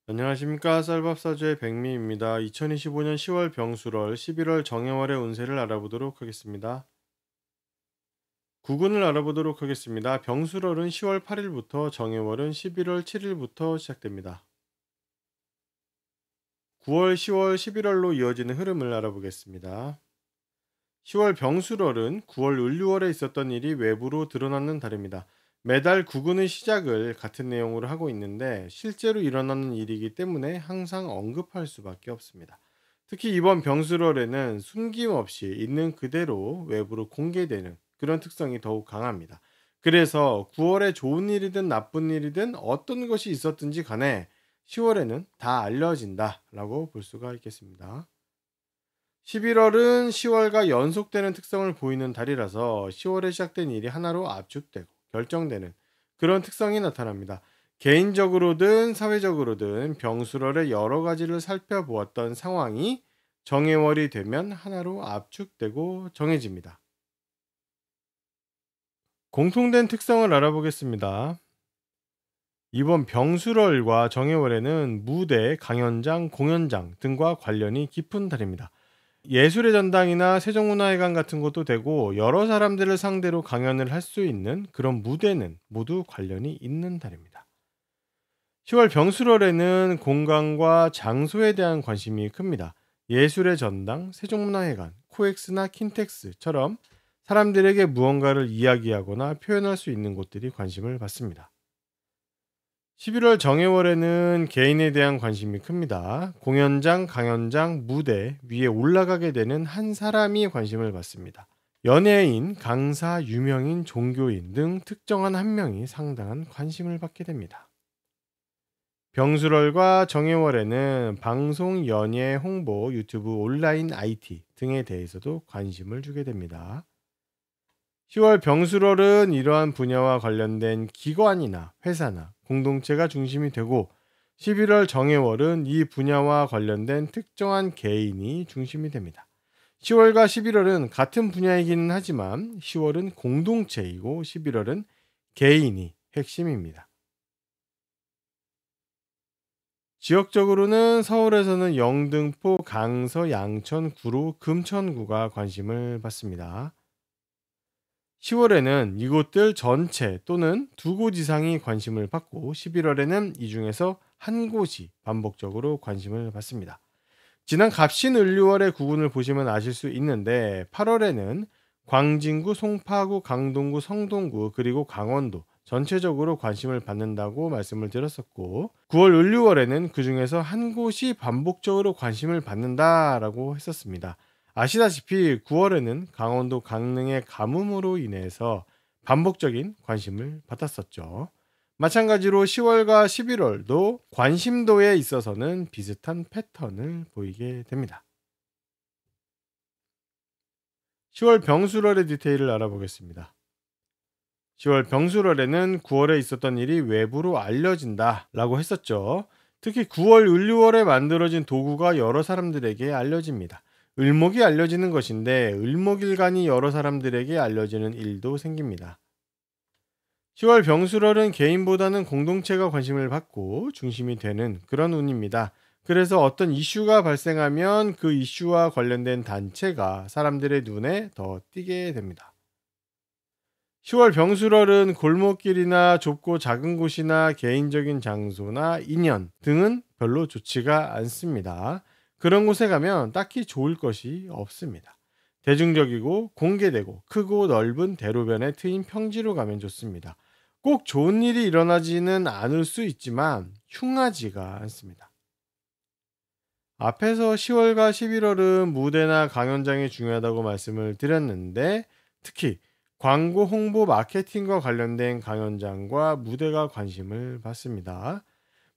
안녕하십니까. 쌀밥사주의 백미입니다. 2025년 10월 병술월, 11월 정해월의 운세를 알아보도록 하겠습니다. 구군을 알아보도록 하겠습니다. 병술월은 10월 8일부터, 정해월은 11월 7일부터 시작됩니다. 9월, 10월, 11월로 이어지는 흐름을 알아보겠습니다. 10월 병술월은 9월 을류월에 있었던 일이 외부로 드러나는 달입니다. 매달 구군의 시작을 같은 내용으로 하고 있는데 실제로 일어나는 일이기 때문에 항상 언급할 수밖에 없습니다. 특히 이번 병술월에는 숨김없이 있는 그대로 외부로 공개되는 그런 특성이 더욱 강합니다. 그래서 9월에 좋은 일이든 나쁜 일이든 어떤 것이 있었든지 간에 10월에는 다 알려진다라고 볼 수가 있겠습니다. 11월은 10월과 연속되는 특성을 보이는 달이라서 10월에 시작된 일이 하나로 압축되고 결정되는 그런 특성이 나타납니다. 개인적으로든 사회적으로든 병술월의 여러 가지를 살펴보았던 상황이 정해월이 되면 하나로 압축되고 정해집니다. 공통된 특성을 알아보겠습니다. 이번 병술월과 정해월에는 무대, 강연장, 공연장 등과 관련이 깊은 달입니다. 예술의 전당이나 세종문화회관 같은 것도 되고 여러 사람들을 상대로 강연을 할 수 있는 그런 무대는 모두 관련이 있는 달입니다. 10월 병술월에는 공간과 장소에 대한 관심이 큽니다. 예술의 전당, 세종문화회관, 코엑스나 킨텍스처럼 사람들에게 무언가를 이야기하거나 표현할 수 있는 곳들이 관심을 받습니다. 11월 정해월에는 개인에 대한 관심이 큽니다. 공연장, 강연장, 무대 위에 올라가게 되는 한 사람이 관심을 받습니다. 연예인, 강사, 유명인, 종교인 등 특정한 한 명이 상당한 관심을 받게 됩니다. 병술월과 정해월에는 방송, 연예, 홍보, 유튜브, 온라인, IT 등에 대해서도 관심을 주게 됩니다. 10월 병술월은 이러한 분야와 관련된 기관이나 회사나 공동체가 중심이 되고 11월 정해월은 이 분야와 관련된 특정한 개인이 중심이 됩니다. 10월과 11월은 같은 분야이기는 하지만 10월은 공동체이고 11월은 개인이 핵심입니다. 지역적으로는 서울에서는 영등포, 강서, 양천, 구로, 금천구가 관심을 받습니다. 10월에는 이곳들 전체 또는 두 곳 이상이 관심을 받고 11월에는 이 중에서 한 곳이 반복적으로 관심을 받습니다. 지난 갑신을류월의 구분을 보시면 아실 수 있는데 8월에는 광진구, 송파구, 강동구, 성동구 그리고 강원도 전체적으로 관심을 받는다고 말씀을 드렸었고 9월 을류월에는 그 중에서 한 곳이 반복적으로 관심을 받는다라고 했었습니다. 아시다시피 9월에는 강원도 강릉의 가뭄으로 인해서 반복적인 관심을 받았었죠. 마찬가지로 10월과 11월도 관심도에 있어서는 비슷한 패턴을 보이게 됩니다. 10월 병술월의 디테일을 알아보겠습니다. 10월 병술월에는 9월에 있었던 일이 외부로 알려진다 라고 했었죠. 특히 9월 을류월에 만들어진 도구가 여러 사람들에게 알려집니다. 을목이 알려지는 것인데 을목일간이 여러 사람들에게 알려지는 일도 생깁니다. 10월 병술월은 개인보다는 공동체가 관심을 받고 중심이 되는 그런 운입니다. 그래서 어떤 이슈가 발생하면 그 이슈와 관련된 단체가 사람들의 눈에 더 띄게 됩니다. 10월 병술월은 골목길이나 좁고 작은 곳이나 개인적인 장소나 인연 등은 별로 좋지가 않습니다. 그런 곳에 가면 딱히 좋을 것이 없습니다. 대중적이고 공개되고 크고 넓은 대로변에 트인 평지로 가면 좋습니다. 꼭 좋은 일이 일어나지는 않을 수 있지만 흉하지가 않습니다. 앞에서 10월과 11월은 무대나 강연장이 중요하다고 말씀을 드렸는데 특히 광고, 홍보, 마케팅과 관련된 강연장과 무대가 관심을 받습니다.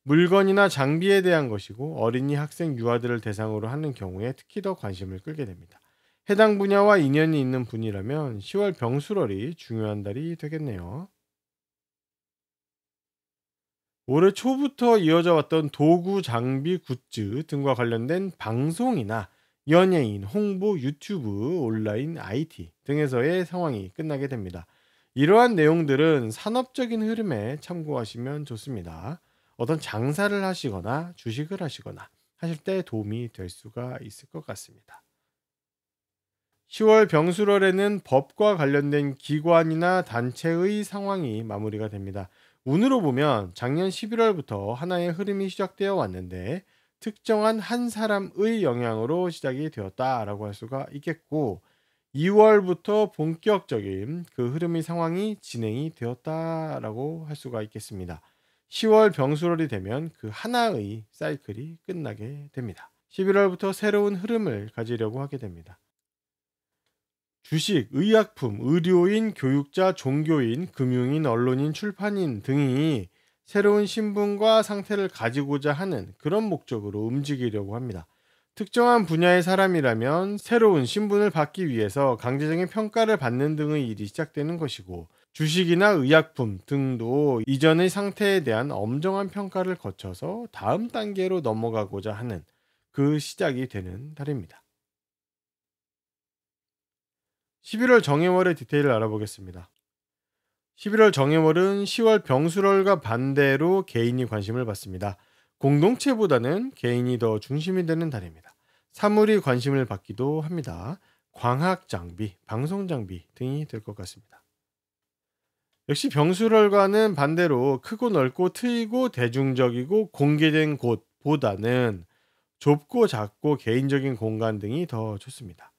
물건이나 장비에 대한 것이고 어린이, 학생, 유아들을 대상으로 하는 경우에 특히 더 관심을 끌게 됩니다. 해당 분야와 인연이 있는 분이라면 10월 병술월이 중요한 달이 되겠네요. 올해 초부터 이어져 왔던 도구, 장비, 굿즈 등과 관련된 방송이나 연예인, 홍보, 유튜브, 온라인, IT 등에서의 상황이 끝나게 됩니다. 이러한 내용들은 산업적인 흐름에 참고하시면 좋습니다. 어떤 장사를 하시거나 주식을 하시거나 하실 때 도움이 될 수가 있을 것 같습니다. 10월 병술월에는 법과 관련된 기관이나 단체의 상황이 마무리가 됩니다. 운으로 보면 작년 11월부터 하나의 흐름이 시작되어 왔는데 특정한 한 사람의 영향으로 시작이 되었다라고 할 수가 있겠고 2월부터 본격적인 그 흐름의 상황이 진행이 되었다라고 할 수가 있겠습니다. 10월 병술월이 되면 그 하나의 사이클이 끝나게 됩니다. 11월부터 새로운 흐름을 가지려고 하게 됩니다. 주식, 의약품, 의료인, 교육자, 종교인, 금융인, 언론인, 출판인 등이 새로운 신분과 상태를 가지고자 하는 그런 목적으로 움직이려고 합니다. 특정한 분야의 사람이라면 새로운 신분을 받기 위해서 강제적인 평가를 받는 등의 일이 시작되는 것이고 주식이나 의약품 등도 이전의 상태에 대한 엄정한 평가를 거쳐서 다음 단계로 넘어가고자 하는 그 시작이 되는 달입니다. 11월 정해월의 디테일을 알아보겠습니다. 11월 정해월은 10월 병술월과 반대로 개인이 관심을 받습니다. 공동체보다는 개인이 더 중심이 되는 달입니다. 사물이 관심을 받기도 합니다. 광학 장비, 방송 장비 등이 될 것 같습니다. 역시 병술월과는 반대로 크고 넓고 트이고 대중적이고 공개된 곳보다는 좁고 작고 개인적인 공간 등이 더 좋습니다.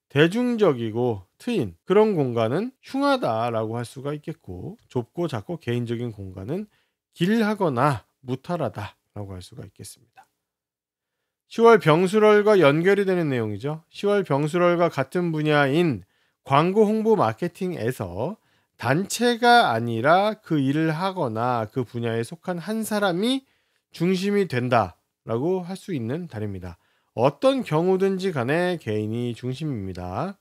대중적이고 트인 그런 공간은 흉하다라고 할 수가 있겠고 좁고 작고 개인적인 공간은 길하거나 무탈하다라고 할 수가 있겠습니다. 10월 병술월과 연결이 되는 내용이죠. 10월 병술월과 같은 분야인 광고 홍보 마케팅에서 단체가 아니라 그 일을 하거나 그 분야에 속한 한 사람이 중심이 된다라고 할 수 있는 달입니다. 어떤 경우든지 간에 개인이 중심입니다.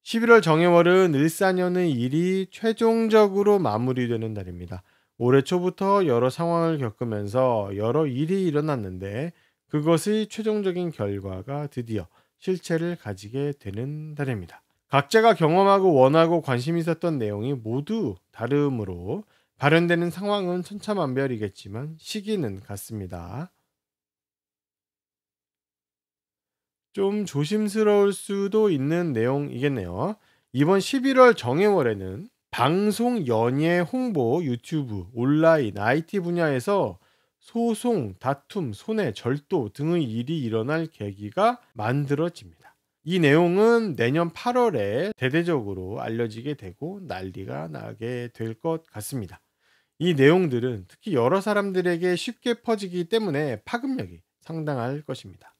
11월 정해월은 을사년의 일이 최종적으로 마무리되는 달입니다. 올해 초부터 여러 상황을 겪으면서 여러 일이 일어났는데 그것의 최종적인 결과가 드디어 실체를 가지게 되는 달입니다. 각자가 경험하고 원하고 관심 있었던 내용이 모두 다르므로 발현되는 상황은 천차만별이겠지만 시기는 같습니다. 좀 조심스러울 수도 있는 내용이겠네요. 이번 11월 정해월에는 방송, 연예, 홍보, 유튜브, 온라인, IT 분야에서 소송, 다툼, 손해, 절도 등의 일이 일어날 계기가 만들어집니다. 이 내용은 내년 8월에 대대적으로 알려지게 되고 난리가 나게 될 것 같습니다. 이 내용들은 특히 여러 사람들에게 쉽게 퍼지기 때문에 파급력이 상당할 것입니다.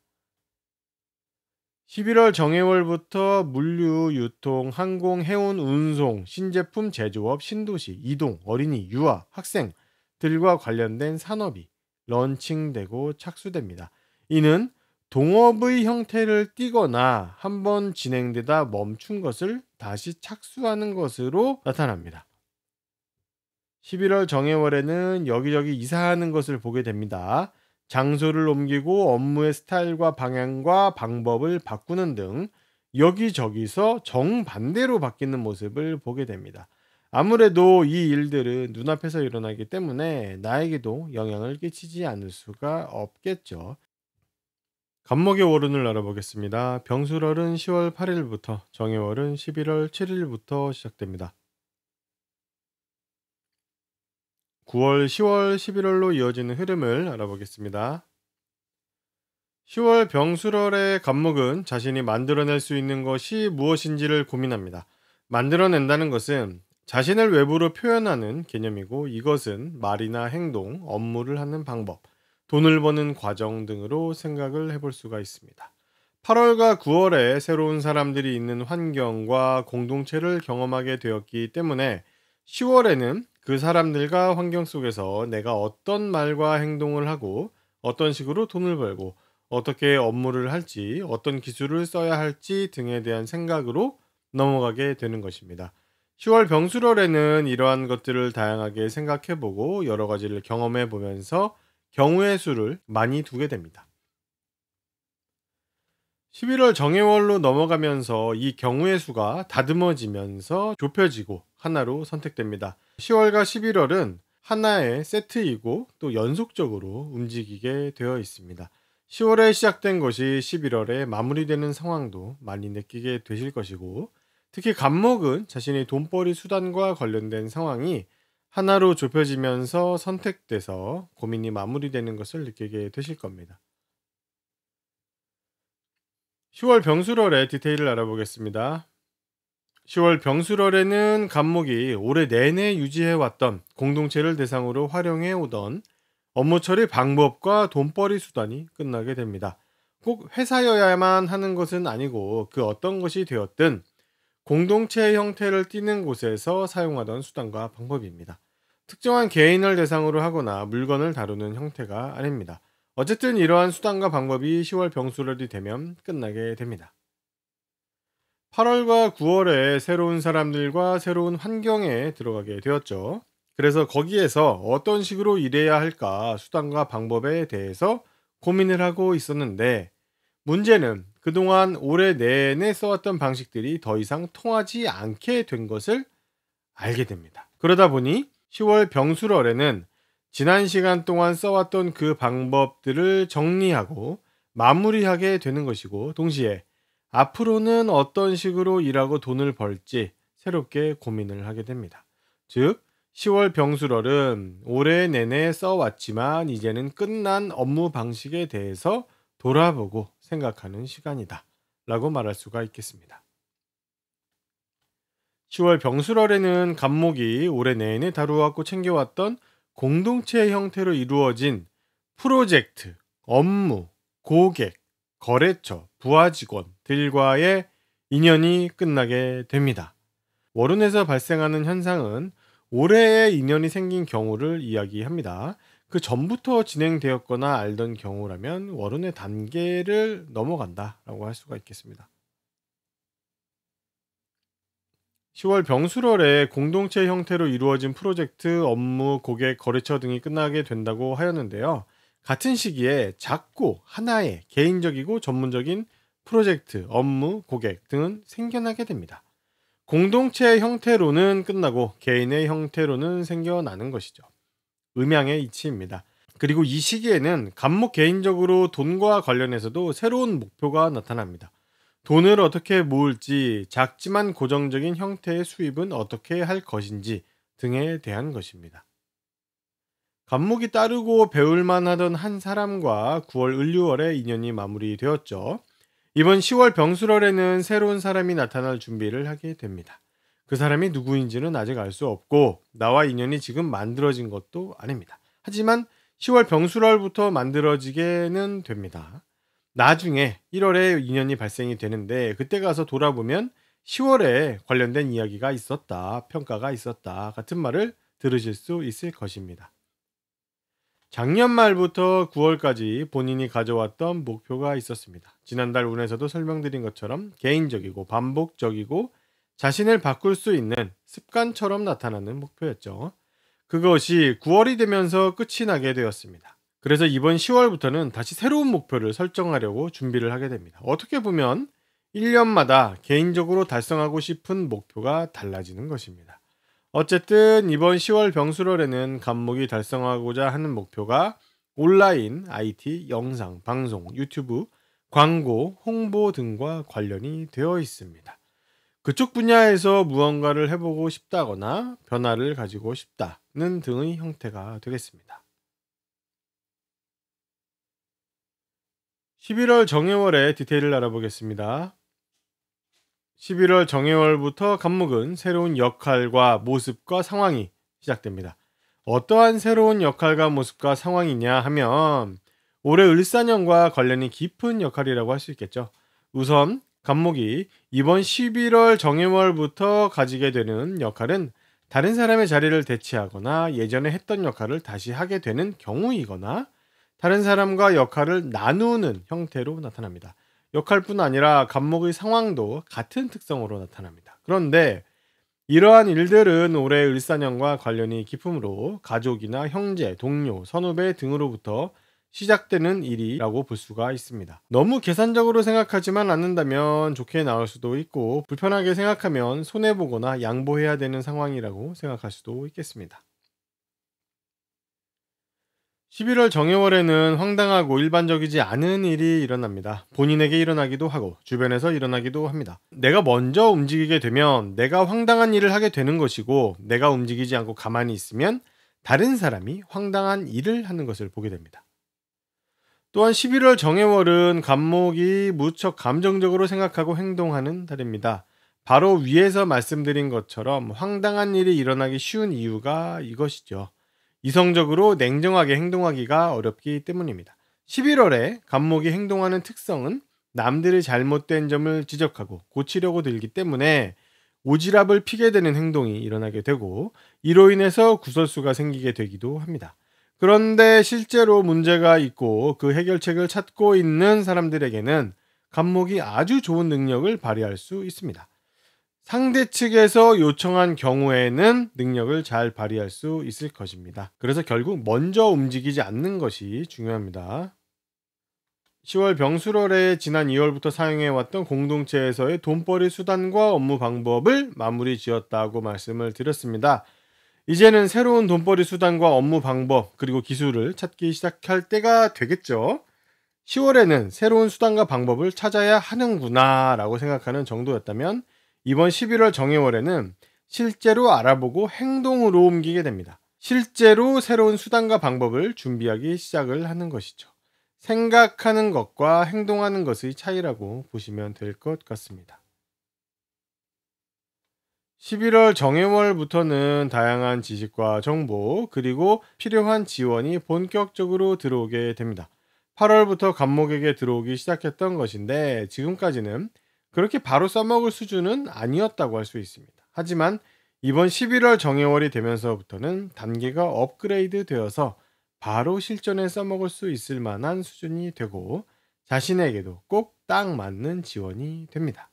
11월 정해월부터 물류, 유통, 항공, 해운, 운송, 신제품 제조업, 신도시, 이동, 어린이, 유아, 학생들과 관련된 산업이 런칭되고 착수됩니다. 이는 동업의 형태를 띠거나 한번 진행되다 멈춘 것을 다시 착수하는 것으로 나타납니다. 11월 정해월에는 여기저기 이사하는 것을 보게 됩니다. 장소를 옮기고 업무의 스타일과 방향과 방법을 바꾸는 등 여기저기서 정반대로 바뀌는 모습을 보게 됩니다. 아무래도 이 일들은 눈앞에서 일어나기 때문에 나에게도 영향을 끼치지 않을 수가 없겠죠. 간목의 월운을 알아보겠습니다. 병술월은 10월 8일부터, 정해월은 11월 7일부터 시작됩니다. 9월, 10월, 11월로 이어지는 흐름을 알아보겠습니다. 10월 병술월의 간목은 자신이 만들어낼 수 있는 것이 무엇인지를 고민합니다. 만들어낸다는 것은 자신을 외부로 표현하는 개념이고 이것은 말이나 행동, 업무를 하는 방법, 돈을 버는 과정 등으로 생각을 해볼 수가 있습니다. 8월과 9월에 새로운 사람들이 있는 환경과 공동체를 경험하게 되었기 때문에 10월에는 그 사람들과 환경 속에서 내가 어떤 말과 행동을 하고 어떤 식으로 돈을 벌고 어떻게 업무를 할지 어떤 기술을 써야 할지 등에 대한 생각으로 넘어가게 되는 것입니다. 10월 병술월에는 이러한 것들을 다양하게 생각해보고 여러 가지를 경험해보면서 경우의 수를 많이 두게 됩니다. 11월 정해월로 넘어가면서 이 경우의 수가 다듬어지면서 좁혀지고 하나로 선택됩니다. 10월과 11월은 하나의 세트이고 또 연속적으로 움직이게 되어 있습니다. 10월에 시작된 것이 11월에 마무리되는 상황도 많이 느끼게 되실 것이고, 특히 갑목은 자신의 돈벌이 수단과 관련된 상황이 하나로 좁혀지면서 선택돼서 고민이 마무리되는 것을 느끼게 되실 겁니다. 10월 병술월의 디테일을 알아보겠습니다. 10월 병술월에는 갑목이 올해 내내 유지해왔던 공동체를 대상으로 활용해오던 업무 처리 방법과 돈벌이 수단이 끝나게 됩니다. 꼭 회사여야만 하는 것은 아니고 그 어떤 것이 되었든 공동체 형태를 띠는 곳에서 사용하던 수단과 방법입니다. 특정한 개인을 대상으로 하거나 물건을 다루는 형태가 아닙니다. 어쨌든 이러한 수단과 방법이 10월 병술월이 되면 끝나게 됩니다. 8월과 9월에 새로운 사람들과 새로운 환경에 들어가게 되었죠. 그래서 거기에서 어떤 식으로 일해야 할까 수단과 방법에 대해서 고민을 하고 있었는데, 문제는 그동안 올해 내내 써왔던 방식들이 더 이상 통하지 않게 된 것을 알게 됩니다. 그러다 보니 10월 병술월에는 지난 시간 동안 써왔던 그 방법들을 정리하고 마무리하게 되는 것이고, 동시에 앞으로는 어떤 식으로 일하고 돈을 벌지 새롭게 고민을 하게 됩니다. 즉, 10월 병술월은 올해 내내 써왔지만 이제는 끝난 업무 방식에 대해서 돌아보고 생각하는 시간이다 라고 말할 수가 있겠습니다. 10월 병술월에는 갑목이 올해 내내 다루었고 챙겨왔던 공동체 형태로 이루어진 프로젝트, 업무, 고객, 거래처, 부하 직원들과의 인연이 끝나게 됩니다. 월운에서 발생하는 현상은 올해의 인연이 생긴 경우를 이야기합니다. 그 전부터 진행되었거나 알던 경우라면 월운의 단계를 넘어간다라고 할 수가 있겠습니다. 10월 병술월에 공동체 형태로 이루어진 프로젝트, 업무, 고객, 거래처 등이 끝나게 된다고 하였는데요. 같은 시기에 작고 하나의 개인적이고 전문적인 프로젝트, 업무, 고객 등은 생겨나게 됩니다. 공동체 형태로는 끝나고 개인의 형태로는 생겨나는 것이죠. 음양의 이치입니다. 그리고 이 시기에는 갑목 개인적으로 돈과 관련해서도 새로운 목표가 나타납니다. 돈을 어떻게 모을지, 작지만 고정적인 형태의 수입은 어떻게 할 것인지 등에 대한 것입니다. 갑목이 따르고 배울만 하던 한 사람과 9월 을류월에 인연이 마무리되었죠. 이번 10월 병술월에는 새로운 사람이 나타날 준비를 하게 됩니다. 그 사람이 누구인지는 아직 알 수 없고 나와 인연이 지금 만들어진 것도 아닙니다. 하지만 10월 병술월부터 만들어지게는 됩니다. 나중에 1월에 인연이 발생이 되는데 그때 가서 돌아보면 10월에 관련된 이야기가 있었다, 평가가 있었다 같은 말을 들으실 수 있을 것입니다. 작년 말부터 9월까지 본인이 가져왔던 목표가 있었습니다. 지난달 운에서도 설명드린 것처럼 개인적이고 반복적이고 자신을 바꿀 수 있는 습관처럼 나타나는 목표였죠. 그것이 9월이 되면서 끝이 나게 되었습니다. 그래서 이번 10월부터는 다시 새로운 목표를 설정하려고 준비를 하게 됩니다. 어떻게 보면 1년마다 개인적으로 달성하고 싶은 목표가 달라지는 것입니다. 어쨌든 이번 10월 병술월에는 갑목이 달성하고자 하는 목표가 온라인, IT, 영상, 방송, 유튜브, 광고, 홍보 등과 관련이 되어 있습니다. 그쪽 분야에서 무언가를 해보고 싶다거나 변화를 가지고 싶다는 등의 형태가 되겠습니다. 11월 정해월의 디테일을 알아보겠습니다. 11월 정해월부터 갑목은 새로운 역할과 모습과 상황이 시작됩니다. 어떠한 새로운 역할과 모습과 상황이냐 하면 올해 을사년과 관련이 깊은 역할이라고 할 수 있겠죠. 우선 갑목이 이번 11월 정해월부터 가지게 되는 역할은 다른 사람의 자리를 대체하거나 예전에 했던 역할을 다시 하게 되는 경우이거나 다른 사람과 역할을 나누는 형태로 나타납니다. 역할뿐 아니라 갑목의 상황도 같은 특성으로 나타납니다. 그런데 이러한 일들은 올해 을사년과 관련이 깊으므로 가족이나 형제, 동료, 선후배 등으로부터 시작되는 일이라고 볼 수가 있습니다. 너무 계산적으로 생각하지만 않는다면 좋게 나올 수도 있고 불편하게 생각하면 손해보거나 양보해야 되는 상황이라고 생각할 수도 있겠습니다. 11월 정해월에는 황당하고 일반적이지 않은 일이 일어납니다. 본인에게 일어나기도 하고 주변에서 일어나기도 합니다. 내가 먼저 움직이게 되면 내가 황당한 일을 하게 되는 것이고, 내가 움직이지 않고 가만히 있으면 다른 사람이 황당한 일을 하는 것을 보게 됩니다. 또한 11월 정해월은 간목이 무척 감정적으로 생각하고 행동하는 달입니다. 바로 위에서 말씀드린 것처럼 황당한 일이 일어나기 쉬운 이유가 이것이죠. 이성적으로 냉정하게 행동하기가 어렵기 때문입니다. 11월에 간목이 행동하는 특성은 남들의 잘못된 점을 지적하고 고치려고 들기 때문에 오지랖을 피게 되는 행동이 일어나게 되고, 이로 인해서 구설수가 생기게 되기도 합니다. 그런데 실제로 문제가 있고 그 해결책을 찾고 있는 사람들에게는 간목이 아주 좋은 능력을 발휘할 수 있습니다. 상대 측에서 요청한 경우에는 능력을 잘 발휘할 수 있을 것입니다. 그래서 결국 먼저 움직이지 않는 것이 중요합니다. 10월 병술월에 지난 2월부터 사용해왔던 공동체에서의 돈벌이 수단과 업무 방법을 마무리 지었다고 말씀을 드렸습니다. 이제는 새로운 돈벌이 수단과 업무 방법 그리고 기술을 찾기 시작할 때가 되겠죠. 10월에는 새로운 수단과 방법을 찾아야 하는구나 라고 생각하는 정도였다면, 이번 11월 정해월에는 실제로 알아보고 행동으로 옮기게 됩니다. 실제로 새로운 수단과 방법을 준비하기 시작을 하는 것이죠. 생각하는 것과 행동하는 것의 차이라고 보시면 될 것 같습니다. 11월 정해월부터는 다양한 지식과 정보 그리고 필요한 지원이 본격적으로 들어오게 됩니다. 8월부터 간목에게 들어오기 시작했던 것인데 지금까지는 그렇게 바로 써먹을 수준은 아니었다고 할 수 있습니다. 하지만 이번 11월 정해월이 되면서부터는 단계가 업그레이드 되어서 바로 실전에 써먹을 수 있을 만한 수준이 되고, 자신에게도 꼭 딱 맞는 지원이 됩니다.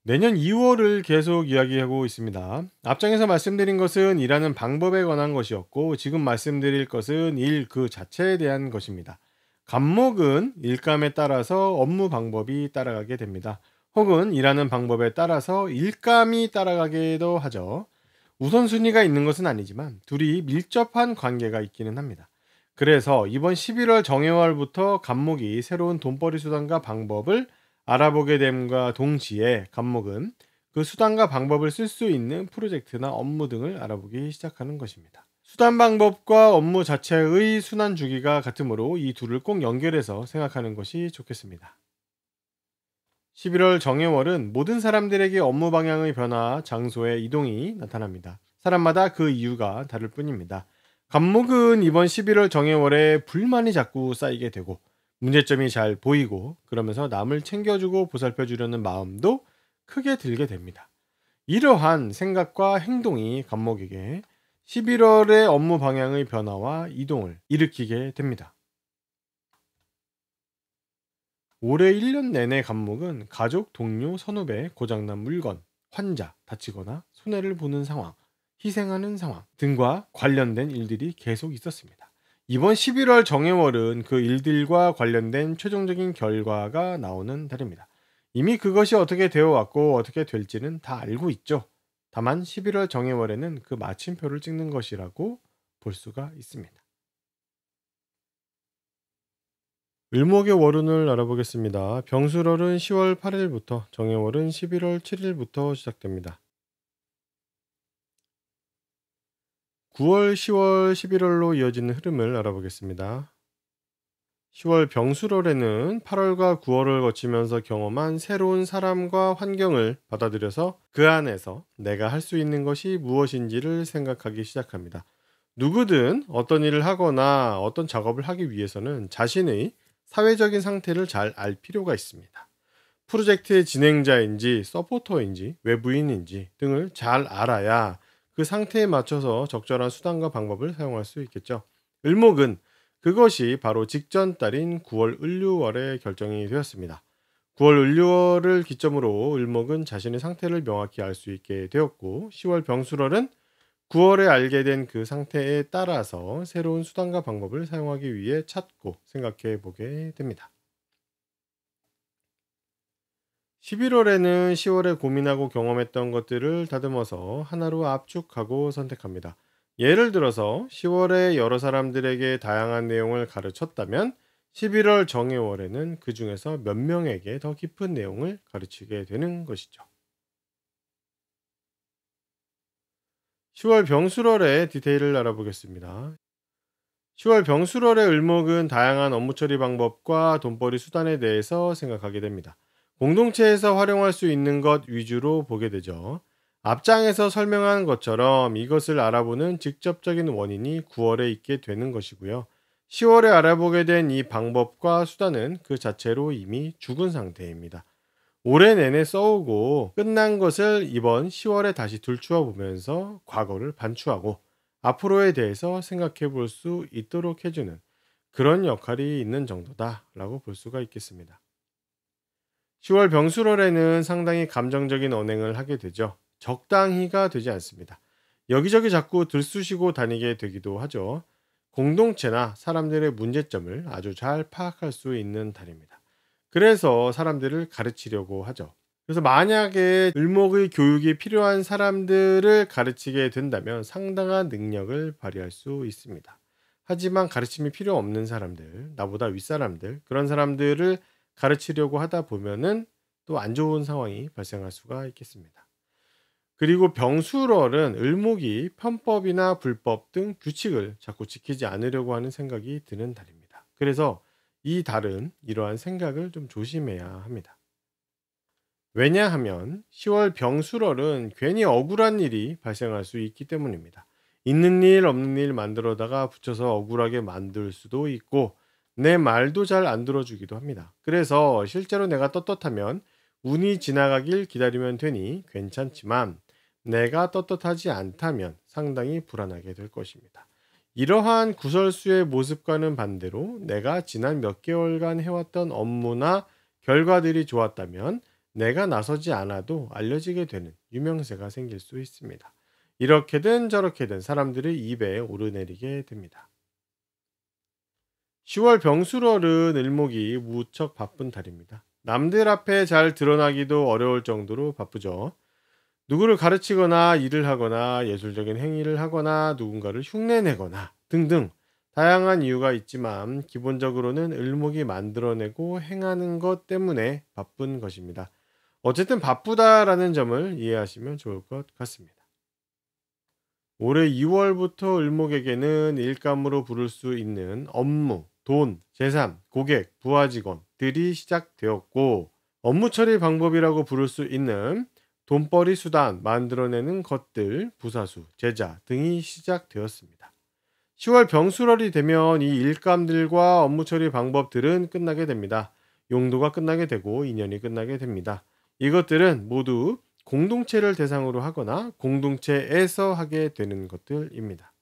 내년 2월을 계속 이야기하고 있습니다. 앞장에서 말씀드린 것은 일하는 방법에 관한 것이었고, 지금 말씀드릴 것은 일 그 자체에 대한 것입니다. 간목은 일감에 따라서 업무 방법이 따라가게 됩니다. 혹은 일하는 방법에 따라서 일감이 따라가기도 하죠. 우선순위가 있는 것은 아니지만 둘이 밀접한 관계가 있기는 합니다. 그래서 이번 11월 정해월부터 간목이 새로운 돈벌이 수단과 방법을 알아보게 됨과 동시에 간목은 그 수단과 방법을 쓸 수 있는 프로젝트나 업무 등을 알아보기 시작하는 것입니다. 수단 방법과 업무 자체의 순환 주기가 같으므로 이 둘을 꼭 연결해서 생각하는 것이 좋겠습니다. 11월 정해월은 모든 사람들에게 업무 방향의 변화, 장소의 이동이 나타납니다. 사람마다 그 이유가 다를 뿐입니다. 간목은 이번 11월 정해월에 불만이 자꾸 쌓이게 되고 문제점이 잘 보이고, 그러면서 남을 챙겨주고 보살펴주려는 마음도 크게 들게 됩니다. 이러한 생각과 행동이 간목에게 11월의 업무 방향의 변화와 이동을 일으키게 됩니다. 올해 1년 내내 간목은 가족, 동료, 선후배, 고장난 물건, 환자, 다치거나 손해를 보는 상황, 희생하는 상황 등과 관련된 일들이 계속 있었습니다. 이번 11월 정해월은 그 일들과 관련된 최종적인 결과가 나오는 달입니다. 이미 그것이 어떻게 되어 왔고 어떻게 될지는 다 알고 있죠. 다만 11월 정해월에는 그 마침표를 찍는 것이라고 볼 수가 있습니다. 을목의 월운을 알아보겠습니다. 병술월은 10월 8일부터, 정해월은 11월 7일부터 시작됩니다. 9월, 10월, 11월로 이어지는 흐름을 알아보겠습니다. 10월 병술월에는 8월과 9월을 거치면서 경험한 새로운 사람과 환경을 받아들여서 그 안에서 내가 할 수 있는 것이 무엇인지를 생각하기 시작합니다. 누구든 어떤 일을 하거나 어떤 작업을 하기 위해서는 자신의 사회적인 상태를 잘 알 필요가 있습니다. 프로젝트의 진행자인지 서포터인지 외부인인지 등을 잘 알아야 그 상태에 맞춰서 적절한 수단과 방법을 사용할 수 있겠죠. 을목은 그것이 바로 직전 달인 9월 을류월에 결정이 되었습니다. 9월 을류월을 기점으로 을목은 자신의 상태를 명확히 알 수 있게 되었고, 10월 병술월은 9월에 알게 된 그 상태에 따라서 새로운 수단과 방법을 사용하기 위해 찾고 생각해 보게 됩니다. 11월에는 10월에 고민하고 경험했던 것들을 다듬어서 하나로 압축하고 선택합니다. 예를 들어서 10월에 여러 사람들에게 다양한 내용을 가르쳤다면 11월 정회월에는 그 중에서 몇 명에게 더 깊은 내용을 가르치게 되는 것이죠. 10월 병술월의 디테일을 알아보겠습니다. 10월 병술월의 을목은 다양한 업무 처리 방법과 돈벌이 수단에 대해서 생각하게 됩니다. 공동체에서 활용할 수 있는 것 위주로 보게 되죠. 앞장에서 설명한 것처럼 이것을 알아보는 직접적인 원인이 9월에 있게 되는 것이고요. 10월에 알아보게 된 이 방법과 수단은 그 자체로 이미 죽은 상태입니다. 올해 내내 써오고 끝난 것을 이번 10월에 다시 들추어 보면서 과거를 반추하고 앞으로에 대해서 생각해 볼 수 있도록 해주는 그런 역할이 있는 정도다라고 볼 수가 있겠습니다. 10월 병술월에는 상당히 감정적인 언행을 하게 되죠. 적당히가 되지 않습니다. 여기저기 자꾸 들쑤시고 다니게 되기도 하죠. 공동체나 사람들의 문제점을 아주 잘 파악할 수 있는 달입니다. 그래서 사람들을 가르치려고 하죠. 그래서 만약에 을목의 교육이 필요한 사람들을 가르치게 된다면 상당한 능력을 발휘할 수 있습니다. 하지만 가르침이 필요 없는 사람들, 나보다 윗사람들, 그런 사람들을 가르치려고 하다 보면은 또 안 좋은 상황이 발생할 수가 있겠습니다. 그리고 병술월은 을목이 편법이나 불법 등 규칙을 자꾸 지키지 않으려고 하는 생각이 드는 달입니다. 그래서 이 달은 이러한 생각을 좀 조심해야 합니다. 왜냐하면 10월 병술월은 괜히 억울한 일이 발생할 수 있기 때문입니다. 있는 일 없는 일 만들어다가 붙여서 억울하게 만들 수도 있고 내 말도 잘 안 들어주기도 합니다. 그래서 실제로 내가 떳떳하면 운이 지나가길 기다리면 되니 괜찮지만 내가 떳떳하지 않다면 상당히 불안하게 될 것입니다. 이러한 구설수의 모습과는 반대로 내가 지난 몇 개월간 해왔던 업무나 결과들이 좋았다면 내가 나서지 않아도 알려지게 되는 유명세가 생길 수 있습니다. 이렇게든 저렇게든 사람들의 입에 오르내리게 됩니다. 10월 병술월은 을목이 무척 바쁜 달입니다. 남들 앞에 잘 드러나기도 어려울 정도로 바쁘죠. 누구를 가르치거나 일을 하거나 예술적인 행위를 하거나 누군가를 흉내내거나 등등 다양한 이유가 있지만 기본적으로는 을목이 만들어내고 행하는 것 때문에 바쁜 것입니다. 어쨌든 바쁘다라는 점을 이해하시면 좋을 것 같습니다. 올해 2월부터 을목에게는 일감으로 부를 수 있는 업무, 돈, 재산, 고객, 부하 직원들이 시작되었고 업무 처리 방법이라고 부를 수 있는 돈벌이 수단, 만들어내는 것들, 부사수, 제자 등이 시작되었습니다. 10월 병술월이 되면 이 일감들과 업무 처리 방법들은 끝나게 됩니다. 용도가 끝나게 되고 인연이 끝나게 됩니다. 이것들은 모두 공동체를 대상으로 하거나 공동체에서 하게 되는 것들입니다.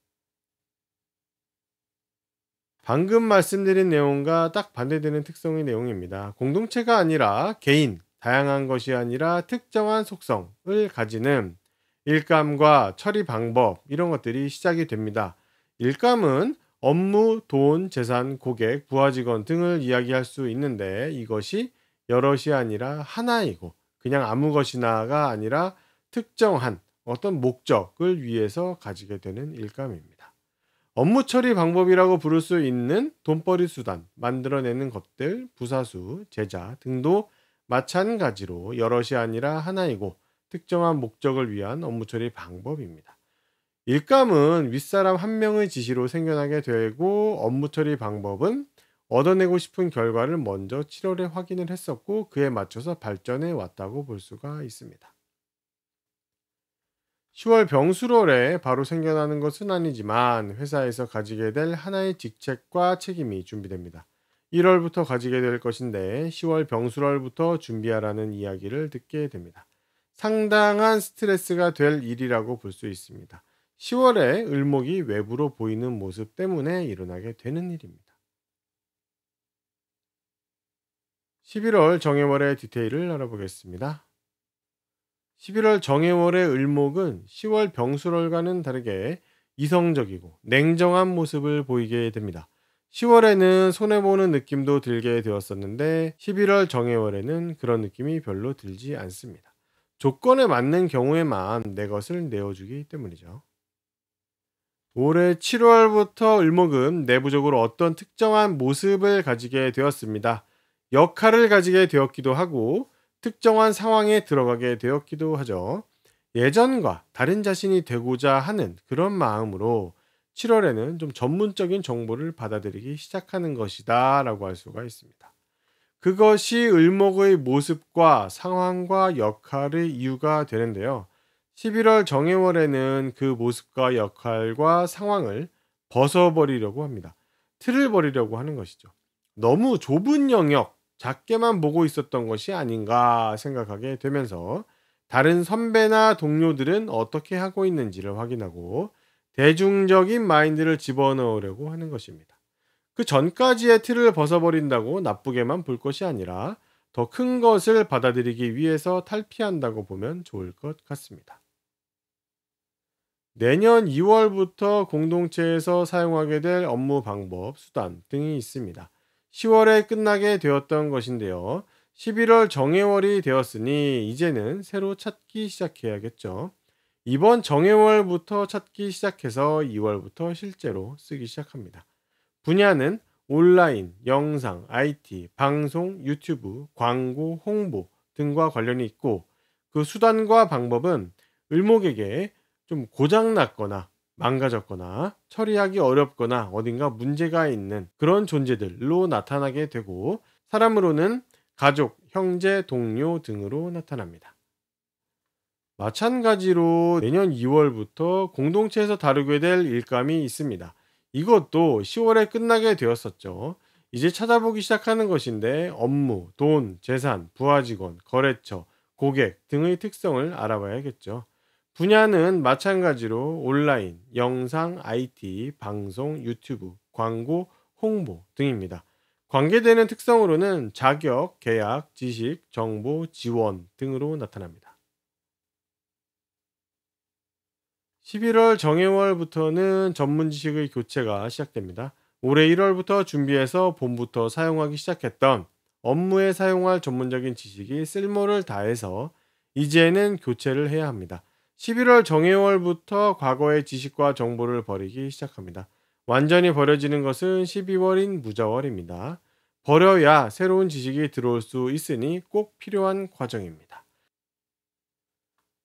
방금 말씀드린 내용과 딱 반대되는 특성의 내용입니다. 공동체가 아니라 개인, 다양한 것이 아니라 특정한 속성을 가지는 일감과 처리 방법 이런 것들이 시작이 됩니다. 일감은 업무, 돈, 재산, 고객, 부하 직원 등을 이야기할 수 있는데 이것이 여럿이 아니라 하나이고 그냥 아무 것이나가 아니라 특정한 어떤 목적을 위해서 가지게 되는 일감입니다. 업무 처리 방법이라고 부를 수 있는 돈벌이 수단, 만들어내는 것들, 부사수, 제자 등도 마찬가지로 여럿이 아니라 하나이고 특정한 목적을 위한 업무 처리 방법입니다. 일감은 윗사람 한 명의 지시로 생겨나게 되고 업무 처리 방법은 얻어내고 싶은 결과를 먼저 7월에 확인을 했었고 그에 맞춰서 발전해 왔다고 볼 수가 있습니다. 10월 병술월에 바로 생겨나는 것은 아니지만 회사에서 가지게 될 하나의 직책과 책임이 준비됩니다. 1월부터 가지게 될 것인데 10월 병술월부터 준비하라는 이야기를 듣게 됩니다. 상당한 스트레스가 될 일이라고 볼 수 있습니다. 10월에 을목이 외부로 보이는 모습 때문에 일어나게 되는 일입니다. 11월 정해월의 디테일을 알아보겠습니다. 11월 정해월의 을목은 10월 병술월과는 다르게 이성적이고 냉정한 모습을 보이게 됩니다. 10월에는 손해보는 느낌도 들게 되었었는데 11월 정해월에는 그런 느낌이 별로 들지 않습니다. 조건에 맞는 경우에만 내 것을 내어주기 때문이죠. 올해 7월부터 을목은 내부적으로 어떤 특정한 모습을 가지게 되었습니다. 역할을 가지게 되었기도 하고 특정한 상황에 들어가게 되었기도 하죠. 예전과 다른 자신이 되고자 하는 그런 마음으로 7월에는 좀 전문적인 정보를 받아들이기 시작하는 것이다 라고 할 수가 있습니다. 그것이 을목의 모습과 상황과 역할의 이유가 되는데요. 11월 정해월에는 그 모습과 역할과 상황을 벗어버리려고 합니다. 틀을 버리려고 하는 것이죠. 너무 좁은 영역, 작게만 보고 있었던 것이 아닌가 생각하게 되면서 다른 선배나 동료들은 어떻게 하고 있는지를 확인하고 대중적인 마인드를 집어넣으려고 하는 것입니다. 그 전까지의 틀을 벗어버린다고 나쁘게만 볼 것이 아니라 더 큰 것을 받아들이기 위해서 탈피한다고 보면 좋을 것 같습니다. 내년 2월부터 공동체에서 사용하게 될 업무 방법, 수단 등이 있습니다. 10월에 끝나게 되었던 것인데요. 11월 정해월이 되었으니 이제는 새로 찾기 시작해야겠죠. 이번 정해월부터 찾기 시작해서 2월부터 실제로 쓰기 시작합니다. 분야는 온라인, 영상, IT, 방송, 유튜브, 광고, 홍보 등과 관련이 있고 그 수단과 방법은 을목에게 좀 고장났거나 망가졌거나 처리하기 어렵거나 어딘가 문제가 있는 그런 존재들로 나타나게 되고 사람으로는 가족, 형제, 동료 등으로 나타납니다. 마찬가지로 내년 2월부터 공동체에서 다루게 될 일감이 있습니다. 이것도 10월에 끝나게 되었었죠. 이제 찾아보기 시작하는 것인데 업무, 돈, 재산, 부하 직원, 거래처, 고객 등의 특성을 알아봐야겠죠. 분야는 마찬가지로 온라인, 영상, IT, 방송, 유튜브, 광고, 홍보 등입니다. 관계되는 특성으로는 자격, 계약, 지식, 정보, 지원 등으로 나타납니다. 11월 정해월부터는 전문 지식의 교체가 시작됩니다. 올해 1월부터 준비해서 봄부터 사용하기 시작했던 업무에 사용할 전문적인 지식이 쓸모를 다해서 이제는 교체를 해야 합니다. 11월 정해월부터 과거의 지식과 정보를 버리기 시작합니다. 완전히 버려지는 것은 12월인 무자월입니다. 버려야 새로운 지식이 들어올 수 있으니 꼭 필요한 과정입니다.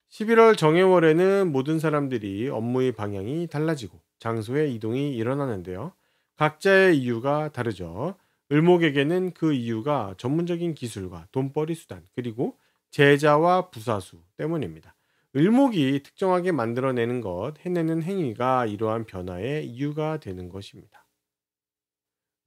11월 정해월에는 모든 사람들이 업무의 방향이 달라지고 장소의 이동이 일어나는데요. 각자의 이유가 다르죠. 을목에게는 그 이유가 전문적인 기술과 돈벌이 수단 그리고 제자와 부사수 때문입니다. 을목이 특정하게 만들어내는 것, 해내는 행위가 이러한 변화의 이유가 되는 것입니다.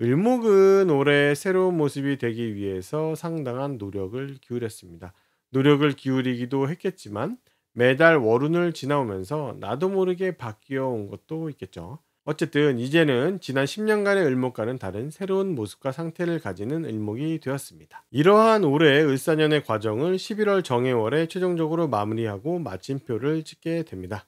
을목은 올해 새로운 모습이 되기 위해서 상당한 노력을 기울였습니다. 노력을 기울이기도 했겠지만 매달 월운을 지나오면서 나도 모르게 바뀌어 온 것도 있겠죠. 어쨌든 이제는 지난 10년간의 을목과는 다른 새로운 모습과 상태를 가지는 을목이 되었습니다. 이러한 올해 을사년의 과정을 11월 정해월에 최종적으로 마무리하고 마침표를 찍게 됩니다.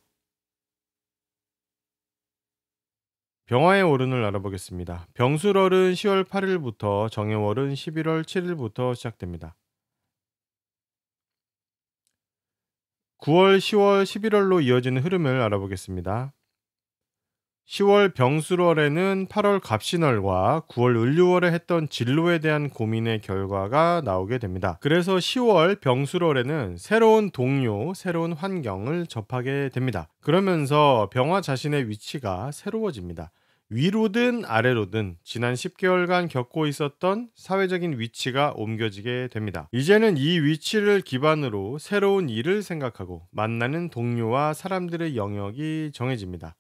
병화의 오른을 알아보겠습니다. 병술월은 10월 8일부터 정해월은 11월 7일부터 시작됩니다. 9월, 10월, 11월로 이어지는 흐름을 알아보겠습니다. 10월 병술월에는 8월 갑신월과 9월 을류월에 했던 진로에 대한 고민의 결과가 나오게 됩니다. 그래서 10월 병술월에는 새로운 동료, 새로운 환경을 접하게 됩니다. 그러면서 병화 자신의 위치가 새로워집니다. 위로든 아래로든 지난 10개월간 겪고 있었던 사회적인 위치가 옮겨지게 됩니다. 이제는 이 위치를 기반으로 새로운 일을 생각하고 만나는 동료와 사람들의 영역이 정해집니다.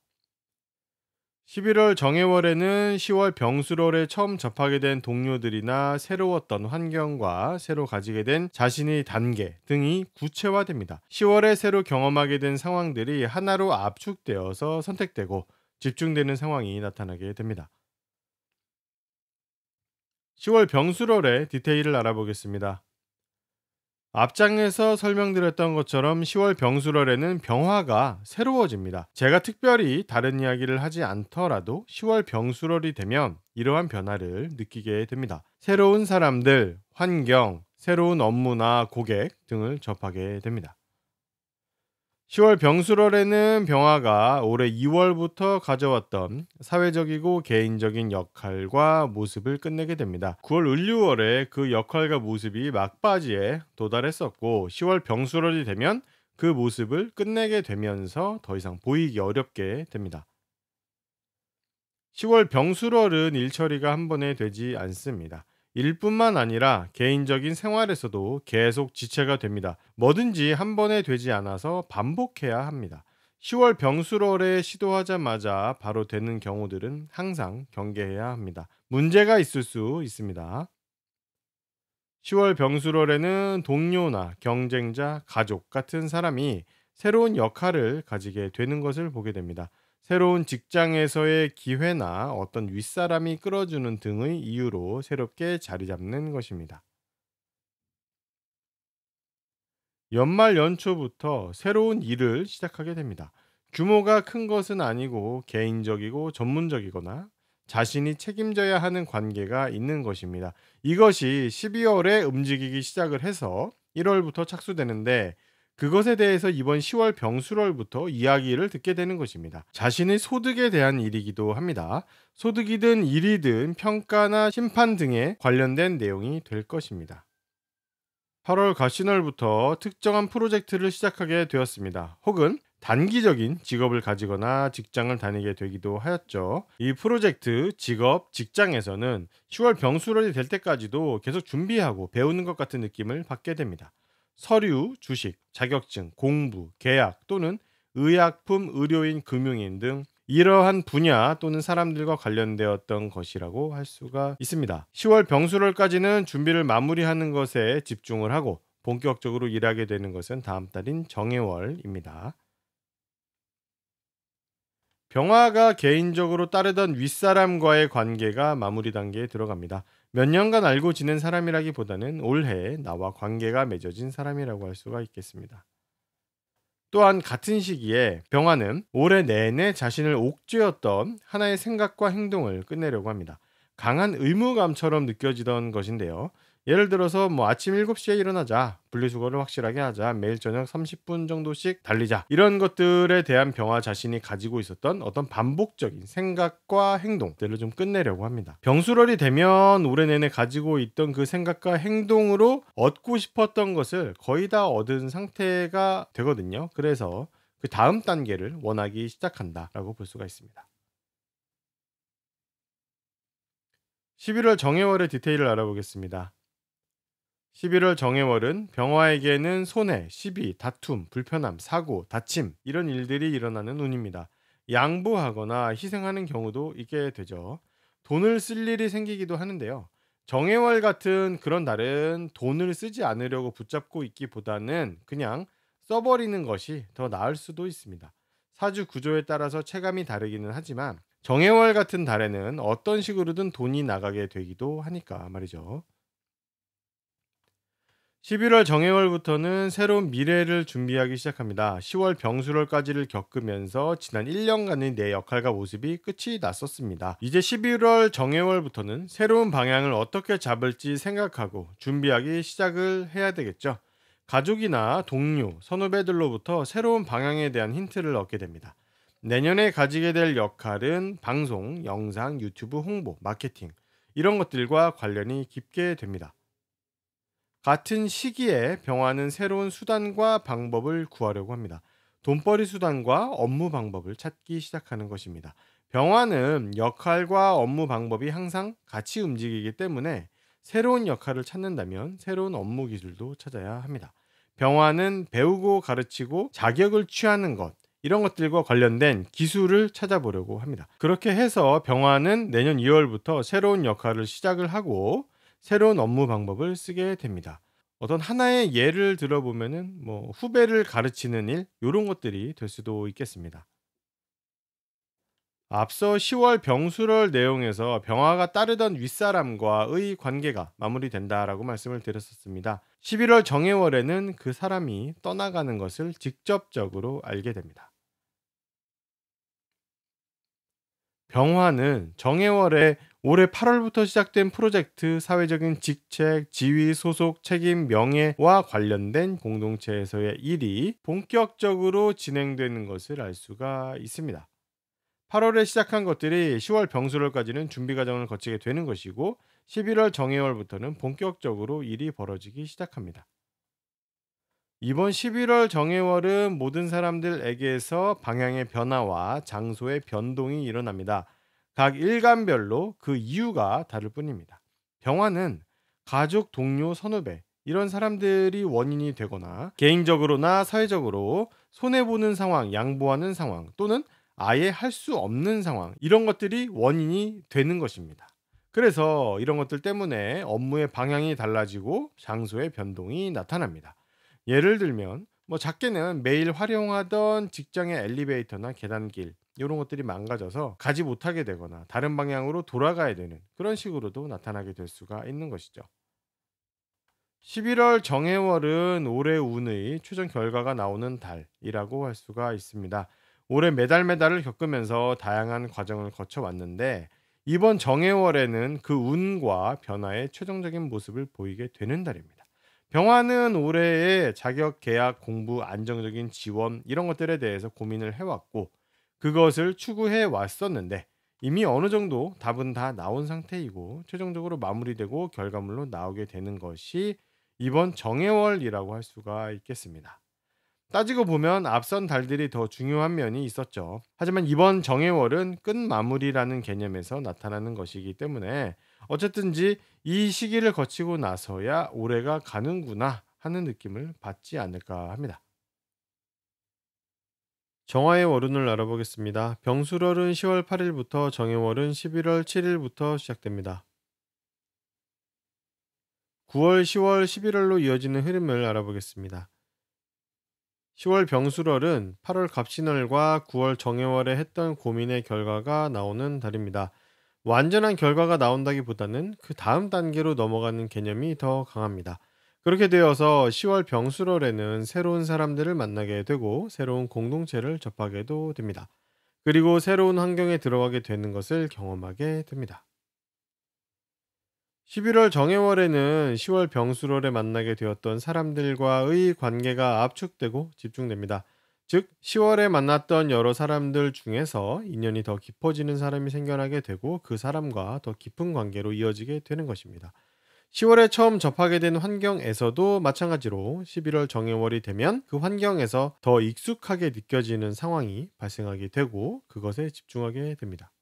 11월 정해월에는 10월 병술월에 처음 접하게 된 동료들이나 새로웠던 환경과 새로 가지게 된 자신의 단계 등이 구체화됩니다. 10월에 새로 경험하게 된 상황들이 하나로 압축되어서 선택되고 집중되는 상황이 나타나게 됩니다. 10월 병술월의 디테일을 알아보겠습니다. 앞장에서 설명드렸던 것처럼 10월 병술월에는 병화가 새로워집니다. 제가 특별히 다른 이야기를 하지 않더라도 10월 병술월이 되면 이러한 변화를 느끼게 됩니다. 새로운 사람들, 환경, 새로운 업무나 고객 등을 접하게 됩니다. 10월 병술월에는 병화가 올해 2월부터 가져왔던 사회적이고 개인적인 역할과 모습을 끝내게 됩니다. 9월 을류월에 그 역할과 모습이 막바지에 도달했었고 10월 병술월이 되면 그 모습을 끝내게 되면서 더 이상 보이기 어렵게 됩니다. 10월 병술월은 일처리가 한 번에 되지 않습니다. 일뿐만 아니라 개인적인 생활에서도 계속 지체가 됩니다. 뭐든지 한 번에 되지 않아서 반복해야 합니다. 10월 병술월에 시도하자마자 바로 되는 경우들은 항상 경계해야 합니다. 문제가 있을 수 있습니다. 10월 병술월에는 동료나 경쟁자, 가족 같은 사람이 새로운 역할을 가지게 되는 것을 보게 됩니다. 새로운 직장에서의 기회나 어떤 윗사람이 끌어주는 등의 이유로 새롭게 자리 잡는 것입니다. 연말 연초부터 새로운 일을 시작하게 됩니다. 규모가 큰 것은 아니고 개인적이고 전문적이거나 자신이 책임져야 하는 관계가 있는 것입니다. 이것이 12월에 움직이기 시작을 해서 1월부터 착수되는데 그것에 대해서 이번 10월 병술월부터 이야기를 듣게 되는 것입니다. 자신의 소득에 대한 일이기도 합니다. 소득이든 일이든 평가나 심판 등에 관련된 내용이 될 것입니다. 8월 갓신월부터 특정한 프로젝트를 시작하게 되었습니다. 혹은 단기적인 직업을 가지거나 직장을 다니게 되기도 하였죠. 이 프로젝트, 직업, 직장에서는 10월 병수월이 될 때까지도 계속 준비하고 배우는 것 같은 느낌을 받게 됩니다. 서류, 주식, 자격증, 공부, 계약 또는 의약품, 의료인, 금융인 등 이러한 분야 또는 사람들과 관련되었던 것이라고 할 수가 있습니다. 10월 병술월까지는 준비를 마무리하는 것에 집중을 하고 본격적으로 일하게 되는 것은 다음 달인 정해월입니다. 병화가 개인적으로 따르던 윗사람과의 관계가 마무리 단계에 들어갑니다. 몇 년간 알고 지낸 사람이라기보다는 올해 나와 관계가 맺어진 사람이라고 할 수가 있겠습니다. 또한 같은 시기에 병화는 올해 내내 자신을 옥죄었던 하나의 생각과 행동을 끝내려고 합니다. 강한 의무감처럼 느껴지던 것인데요. 예를 들어서 아침 7시에 일어나자, 분리수거를 확실하게 하자, 매일 저녁 30분 정도씩 달리자, 이런 것들에 대한 병화 자신이 가지고 있었던 어떤 반복적인 생각과 행동들을 좀 끝내려고 합니다. 병술월이 되면 올해 내내 가지고 있던 그 생각과 행동으로 얻고 싶었던 것을 거의 다 얻은 상태가 되거든요. 그래서 그 다음 단계를 원하기 시작한다라고 볼 수가 있습니다. 11월 정해월의 디테일을 알아보겠습니다. 11월 정해월은 병화에게는 손해, 시비, 다툼, 불편함, 사고, 다침 이런 일들이 일어나는 운입니다. 양보하거나 희생하는 경우도 있게 되죠. 돈을 쓸 일이 생기기도 하는데요. 정해월 같은 그런 날은 돈을 쓰지 않으려고 붙잡고 있기보다는 그냥 써버리는 것이 더 나을 수도 있습니다. 사주 구조에 따라서 체감이 다르기는 하지만 정해월 같은 달에는 어떤 식으로든 돈이 나가게 되기도 하니까 말이죠. 11월 정해월부터는 새로운 미래를 준비하기 시작합니다. 10월 병술월까지를 겪으면서 지난 1년간의 내 역할과 모습이 끝이 났었습니다. 이제 11월 정해월부터는 새로운 방향을 어떻게 잡을지 생각하고 준비하기 시작을 해야 되겠죠. 가족이나 동료, 선후배들로부터 새로운 방향에 대한 힌트를 얻게 됩니다. 내년에 가지게 될 역할은 방송, 영상, 유튜브 홍보, 마케팅 이런 것들과 관련이 깊게 됩니다. 같은 시기에 병화는 새로운 수단과 방법을 구하려고 합니다. 돈벌이 수단과 업무 방법을 찾기 시작하는 것입니다. 병화는 역할과 업무 방법이 항상 같이 움직이기 때문에 새로운 역할을 찾는다면 새로운 업무 기술도 찾아야 합니다. 병화는 배우고 가르치고 자격을 취하는 것, 이런 것들과 관련된 기술을 찾아보려고 합니다. 그렇게 해서 병화는 내년 2월부터 새로운 역할을 시작을 하고 새로운 업무 방법을 쓰게 됩니다. 어떤 하나의 예를 들어보면은 후배를 가르치는 일 요런 것들이 될 수도 있겠습니다. 앞서 10월 병술월 내용에서 병화가 따르던 윗사람과의 관계가 마무리된다라고 말씀을 드렸었습니다. 11월 정해월에는 그 사람이 떠나가는 것을 직접적으로 알게 됩니다. 병화는 정해월에 올해 8월부터 시작된 프로젝트, 사회적인 직책, 지위, 소속, 책임, 명예와 관련된 공동체에서의 일이 본격적으로 진행되는 것을 알 수가 있습니다. 8월에 시작한 것들이 10월 병수월까지는 준비 과정을 거치게 되는 것이고 11월 정예월부터는 본격적으로 일이 벌어지기 시작합니다. 이번 11월 정예월은 모든 사람들에게서 방향의 변화와 장소의 변동이 일어납니다. 각 일간별로 그 이유가 다를 뿐입니다. 병화는 가족, 동료, 선후배 이런 사람들이 원인이 되거나 개인적으로나 사회적으로 손해보는 상황, 양보하는 상황 또는 아예 할 수 없는 상황 이런 것들이 원인이 되는 것입니다. 그래서 이런 것들 때문에 업무의 방향이 달라지고 장소의 변동이 나타납니다. 예를 들면 작게는 매일 활용하던 직장의 엘리베이터나 계단길 이런 것들이 망가져서 가지 못하게 되거나 다른 방향으로 돌아가야 되는 그런 식으로도 나타나게 될 수가 있는 것이죠. 11월 정해월은 올해 운의 최종 결과가 나오는 달이라고 할 수가 있습니다. 올해 매달 매달을 겪으면서 다양한 과정을 거쳐왔는데 이번 정해월에는 그 운과 변화의 최종적인 모습을 보이게 되는 달입니다. 병화는 올해의 자격, 계약, 공부, 안정적인 지원 이런 것들에 대해서 고민을 해왔고 그것을 추구해 왔었는데 이미 어느 정도 답은 다 나온 상태이고 최종적으로 마무리되고 결과물로 나오게 되는 것이 이번 정해월이라고 할 수가 있겠습니다. 따지고 보면 앞선 달들이 더 중요한 면이 있었죠. 하지만 이번 정해월은 끝마무리라는 개념에서 나타나는 것이기 때문에 어쨌든지 이 시기를 거치고 나서야 올해가 가는구나 하는 느낌을 받지 않을까 합니다. 정화의 월운을 알아보겠습니다. 병술월은 10월 8일부터 정해월은 11월 7일부터 시작됩니다. 9월, 10월, 11월로 이어지는 흐름을 알아보겠습니다. 10월 병술월은 8월 갑신월과 9월 정해월에 했던 고민의 결과가 나오는 달입니다. 완전한 결과가 나온다기보다는 그 다음 단계로 넘어가는 개념이 더 강합니다. 그렇게 되어서 10월 병술월에는 새로운 사람들을 만나게 되고 새로운 공동체를 접하게도 됩니다. 그리고 새로운 환경에 들어가게 되는 것을 경험하게 됩니다. 11월 정해월에는 10월 병술월에 만나게 되었던 사람들과의 관계가 압축되고 집중됩니다. 즉, 10월에 만났던 여러 사람들 중에서 인연이 더 깊어지는 사람이 생겨나게 되고 그 사람과 더 깊은 관계로 이어지게 되는 것입니다. 10월에 처음 접하게 된 환경에서도 마찬가지로 11월 정해월이 되면 그 환경에서 더 익숙하게 느껴지는 상황이 발생하게 되고 그것에 집중하게 됩니다.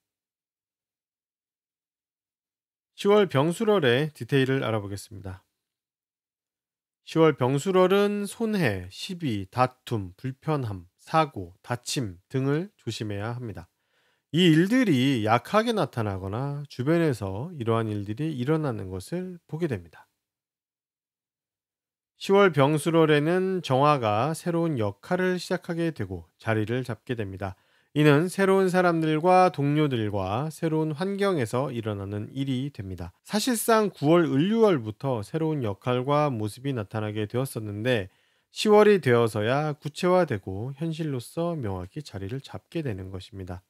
10월 병술월의 디테일을 알아보겠습니다. 10월 병술월은 손해, 시비, 다툼, 불편함, 사고, 다침 등을 조심해야 합니다. 이 일들이 약하게 나타나거나 주변에서 이러한 일들이 일어나는 것을 보게 됩니다. 10월 병술월에는 정화가 새로운 역할을 시작하게 되고 자리를 잡게 됩니다. 이는 새로운 사람들과 동료들과 새로운 환경에서 일어나는 일이 됩니다. 사실상 9월 을류월부터 새로운 역할과 모습이 나타나게 되었었는데 10월이 되어서야 구체화되고 현실로서 명확히 자리를 잡게 되는 것입니다.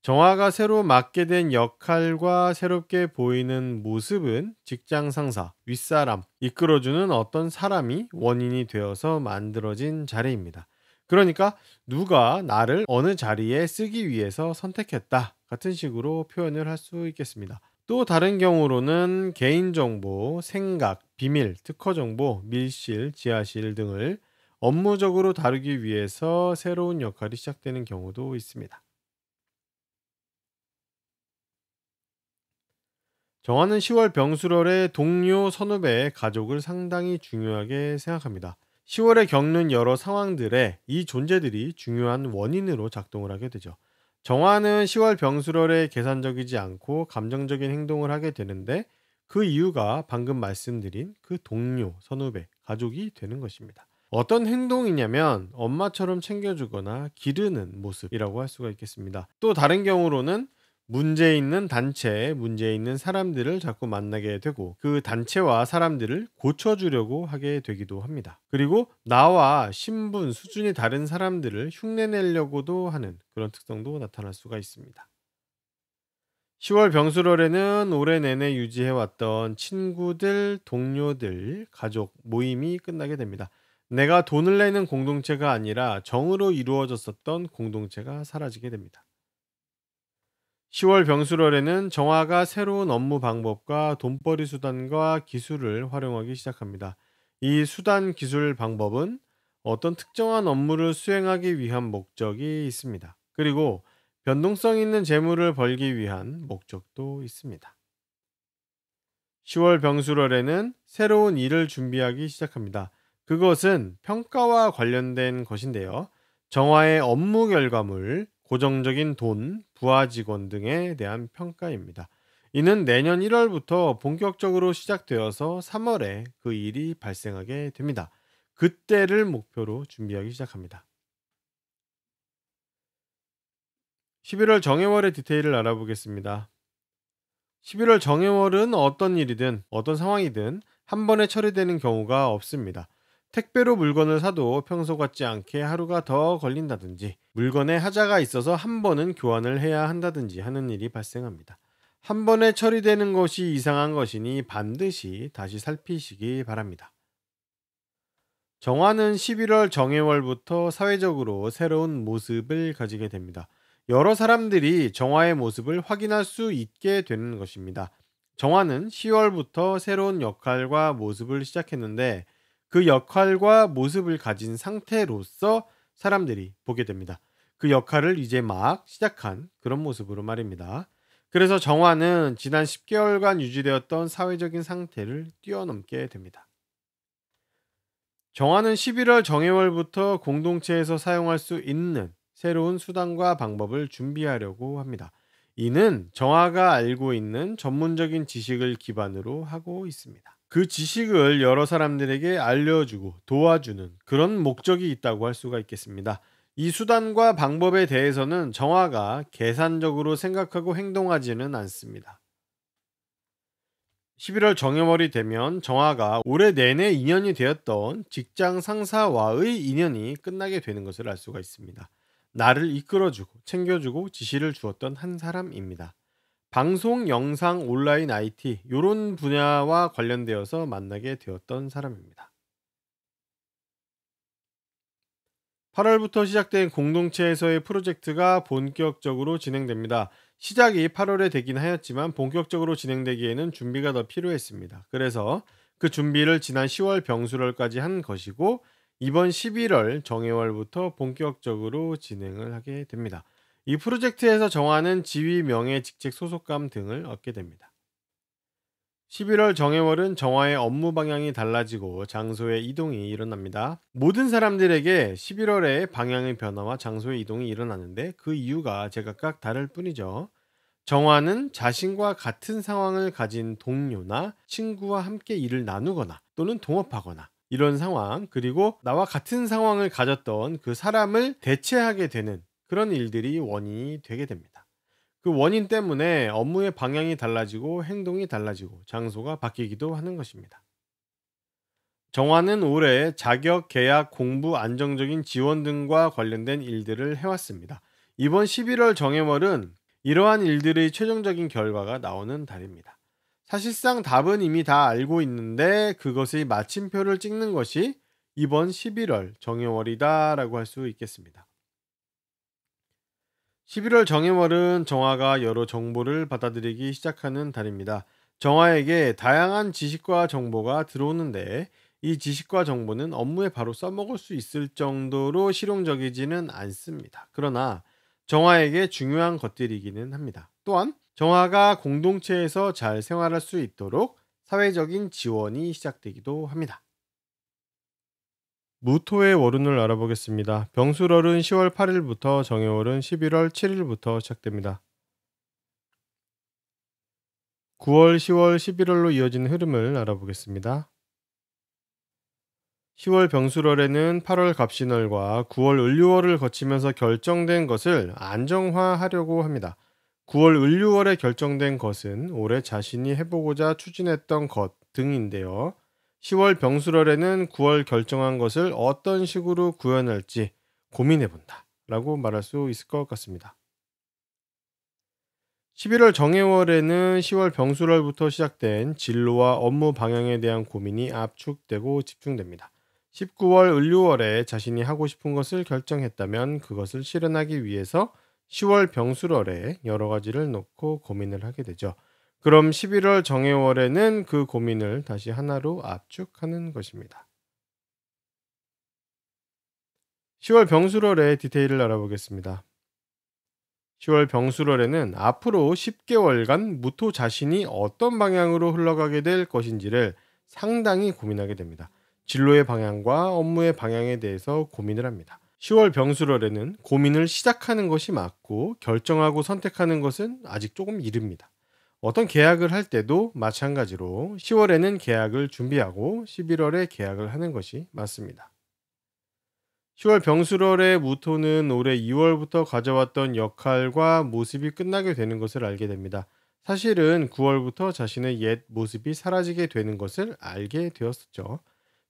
정화가 새로 맡게 된 역할과 새롭게 보이는 모습은 직장 상사, 윗사람, 이끌어주는 어떤 사람이 원인이 되어서 만들어진 자리입니다. 그러니까 누가 나를 어느 자리에 쓰기 위해서 선택했다 같은 식으로 표현을 할 수 있겠습니다. 또 다른 경우로는 개인정보, 생각, 비밀, 특허정보, 밀실, 지하실 등을 업무적으로 다루기 위해서 새로운 역할이 시작되는 경우도 있습니다. 정화는 10월 병술월의 동료, 선후배, 가족을 상당히 중요하게 생각합니다. 10월에 겪는 여러 상황들에 이 존재들이 중요한 원인으로 작동을 하게 되죠. 정화는 10월 병술월에 계산적이지 않고 감정적인 행동을 하게 되는데 그 이유가 방금 말씀드린 그 동료, 선후배, 가족이 되는 것입니다. 어떤 행동이냐면 엄마처럼 챙겨주거나 기르는 모습이라고 할 수가 있겠습니다. 또 다른 경우로는 문제 있는 단체, 문제 있는 사람들을 자꾸 만나게 되고 그 단체와 사람들을 고쳐주려고 하게 되기도 합니다. 그리고 나와 신분, 수준이 다른 사람들을 흉내내려고도 하는 그런 특성도 나타날 수가 있습니다. 10월 병수월에는 올해 내내 유지해왔던 친구들, 동료들, 가족 모임이 끝나게 됩니다. 내가 돈을 내는 공동체가 아니라 정으로 이루어졌었던 공동체가 사라지게 됩니다. 10월 병수월에는 정화가 새로운 업무 방법과 돈벌이 수단과 기술을 활용하기 시작합니다. 이 수단, 기술, 방법은 어떤 특정한 업무를 수행하기 위한 목적이 있습니다. 그리고 변동성 있는 재물을 벌기 위한 목적도 있습니다. 10월 병수월에는 새로운 일을 준비하기 시작합니다. 그것은 평가와 관련된 것인데요. 정화의 업무 결과물, 고정적인 돈, 부하 직원 등에 대한 평가입니다. 이는 내년 1월부터 본격적으로 시작되어서 3월에 그 일이 발생하게 됩니다. 그때를 목표로 준비하기 시작합니다. 11월 정해월의 디테일을 알아보겠습니다. 11월 정해월은 어떤 일이든 어떤 상황이든 한 번에 처리되는 경우가 없습니다. 택배로 물건을 사도 평소 같지 않게 하루가 더 걸린다든지 물건에 하자가 있어서 한 번은 교환을 해야 한다든지 하는 일이 발생합니다. 한 번에 처리되는 것이 이상한 것이니 반드시 다시 살피시기 바랍니다. 정화는 11월 정해월부터 사회적으로 새로운 모습을 가지게 됩니다. 여러 사람들이 정화의 모습을 확인할 수 있게 되는 것입니다. 정화는 10월부터 새로운 역할과 모습을 시작했는데 그 역할과 모습을 가진 상태로서 사람들이 보게 됩니다. 그 역할을 이제 막 시작한 그런 모습으로 말입니다. 그래서 정화는 지난 10개월간 유지되었던 사회적인 상태를 뛰어넘게 됩니다. 정화는 11월 정해월부터 공동체에서 사용할 수 있는 새로운 수단과 방법을 준비하려고 합니다. 이는 정화가 알고 있는 전문적인 지식을 기반으로 하고 있습니다. 그 지식을 여러 사람들에게 알려주고 도와주는 그런 목적이 있다고 할 수가 있겠습니다. 이 수단과 방법에 대해서는 정화가 계산적으로 생각하고 행동하지는 않습니다. 11월 정해월이 되면 정화가 올해 내내 인연이 되었던 직장 상사와의 인연이 끝나게 되는 것을 알 수가 있습니다. 나를 이끌어주고 챙겨주고 지시를 주었던 한 사람입니다. 방송, 영상, 온라인 IT 이런 분야와 관련되어서 만나게 되었던 사람입니다. 8월부터 시작된 공동체에서의 프로젝트가 본격적으로 진행됩니다. 시작이 8월에 되긴 하였지만 본격적으로 진행되기에는 준비가 더 필요했습니다. 그래서 그 준비를 지난 10월 병수월까지 한 것이고 이번 11월 정해월부터 본격적으로 진행을 하게 됩니다. 이 프로젝트에서 정하는 지위, 명예, 직책, 소속감 등을 얻게 됩니다. 11월 정해월은 정화의 업무 방향이 달라지고 장소의 이동이 일어납니다. 모든 사람들에게 11월에 방향의 변화와 장소의 이동이 일어나는데 그 이유가 제각각 다를 뿐이죠. 정화는 자신과 같은 상황을 가진 동료나 친구와 함께 일을 나누거나 또는 동업하거나 이런 상황, 그리고 나와 같은 상황을 가졌던 그 사람을 대체하게 되는 그런 일들이 원인이 되게 됩니다. 그 원인 때문에 업무의 방향이 달라지고 행동이 달라지고 장소가 바뀌기도 하는 것입니다. 정화는 올해 자격, 계약, 공부, 안정적인 지원 등과 관련된 일들을 해왔습니다. 이번 11월 정해월은 이러한 일들의 최종적인 결과가 나오는 달입니다. 사실상 답은 이미 다 알고 있는데 그것의 마침표를 찍는 것이 이번 11월 정해월이다라고 할 수 있겠습니다. 11월 정해월은 정화가 여러 정보를 받아들이기 시작하는 달입니다. 정화에게 다양한 지식과 정보가 들어오는데 이 지식과 정보는 업무에 바로 써먹을 수 있을 정도로 실용적이지는 않습니다. 그러나 정화에게 중요한 것들이기는 합니다. 또한 정화가 공동체에서 잘 생활할 수 있도록 사회적인 지원이 시작되기도 합니다. 무토의 월운을 알아보겠습니다. 병술월은 10월 8일부터 정해월은 11월 7일부터 시작됩니다. 9월, 10월, 11월로 이어지는 흐름을 알아보겠습니다. 10월 병술월에는 8월 갑신월과 9월 을류월을 거치면서 결정된 것을 안정화하려고 합니다. 9월 을류월에 결정된 것은 올해 자신이 해보고자 추진했던 것 등인데요. 10월 병술월에는 9월 결정한 것을 어떤 식으로 구현할지 고민해본다 라고 말할 수 있을 것 같습니다. 11월 정해월에는 10월 병술월부터 시작된 진로와 업무 방향에 대한 고민이 압축되고 집중됩니다. 19월 을류월에 자신이 하고 싶은 것을 결정했다면 그것을 실현하기 위해서 10월 병술월에 여러 가지를 놓고 고민을 하게 되죠. 그럼 11월 정해월에는 그 고민을 다시 하나로 압축하는 것입니다. 10월 병술월의 디테일을 알아보겠습니다. 10월 병술월에는 앞으로 10개월간 무토 자신이 어떤 방향으로 흘러가게 될 것인지를 상당히 고민하게 됩니다. 진로의 방향과 업무의 방향에 대해서 고민을 합니다. 10월 병술월에는 고민을 시작하는 것이 맞고 결정하고 선택하는 것은 아직 조금 이릅니다. 어떤 계약을 할 때도 마찬가지로 10월에는 계약을 준비하고 11월에 계약을 하는 것이 맞습니다. 10월 병술월의 무토는 올해 2월부터 가져왔던 역할과 모습이 끝나게 되는 것을 알게 됩니다. 사실은 9월부터 자신의 옛 모습이 사라지게 되는 것을 알게 되었었죠.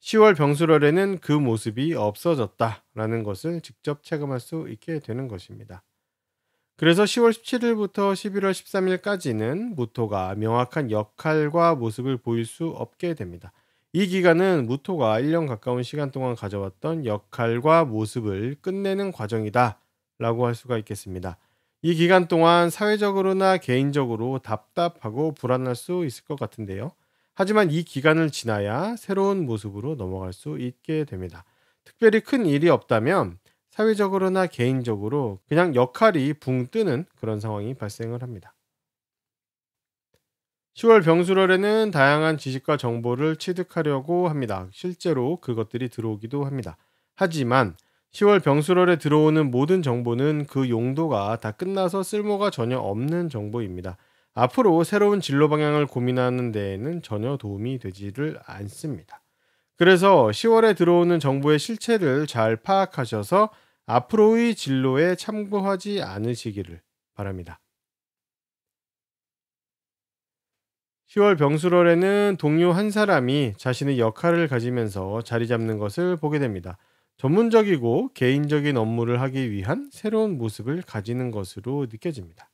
10월 병술월에는 그 모습이 없어졌다라는 것을 직접 체감할 수 있게 되는 것입니다. 그래서 10월 17일부터 11월 13일까지는 무토가 명확한 역할과 모습을 보일 수 없게 됩니다. 이 기간은 무토가 1년 가까운 시간 동안 가져왔던 역할과 모습을 끝내는 과정이다 라고 할 수가 있겠습니다. 이 기간 동안 사회적으로나 개인적으로 답답하고 불안할 수 있을 것 같은데요. 하지만 이 기간을 지나야 새로운 모습으로 넘어갈 수 있게 됩니다. 특별히 큰 일이 없다면 사회적으로나 개인적으로 그냥 역할이 붕 뜨는 그런 상황이 발생을 합니다. 10월 병술월에는 다양한 지식과 정보를 취득하려고 합니다. 실제로 그것들이 들어오기도 합니다. 하지만 10월 병술월에 들어오는 모든 정보는 그 용도가 다 끝나서 쓸모가 전혀 없는 정보입니다. 앞으로 새로운 진로 방향을 고민하는 데에는 전혀 도움이 되지를 않습니다. 그래서 10월에 들어오는 정보의 실체를 잘 파악하셔서 앞으로의 진로에 참고하지 않으시기를 바랍니다. 10월 병술월에는 동료 한 사람이 자신의 역할을 가지면서 자리 잡는 것을 보게 됩니다. 전문적이고 개인적인 업무를 하기 위한 새로운 모습을 가지는 것으로 느껴집니다.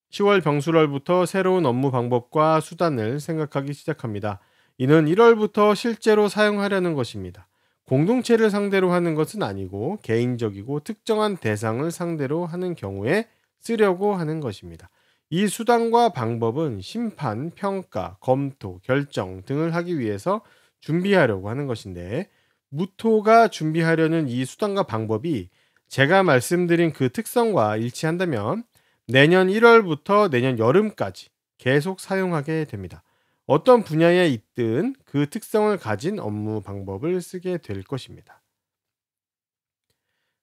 10월 병술월부터 새로운 업무 방법과 수단을 생각하기 시작합니다. 이는 1월부터 실제로 사용하려는 것입니다. 공동체를 상대로 하는 것은 아니고 개인적이고 특정한 대상을 상대로 하는 경우에 쓰려고 하는 것입니다. 이 수단과 방법은 심판, 평가, 검토, 결정 등을 하기 위해서 준비하려고 하는 것인데 무토가 준비하려는 이 수단과 방법이 제가 말씀드린 그 특성과 일치한다면 내년 1월부터 내년 여름까지 계속 사용하게 됩니다. 어떤 분야에 있든 그 특성을 가진 업무 방법을 쓰게 될 것입니다.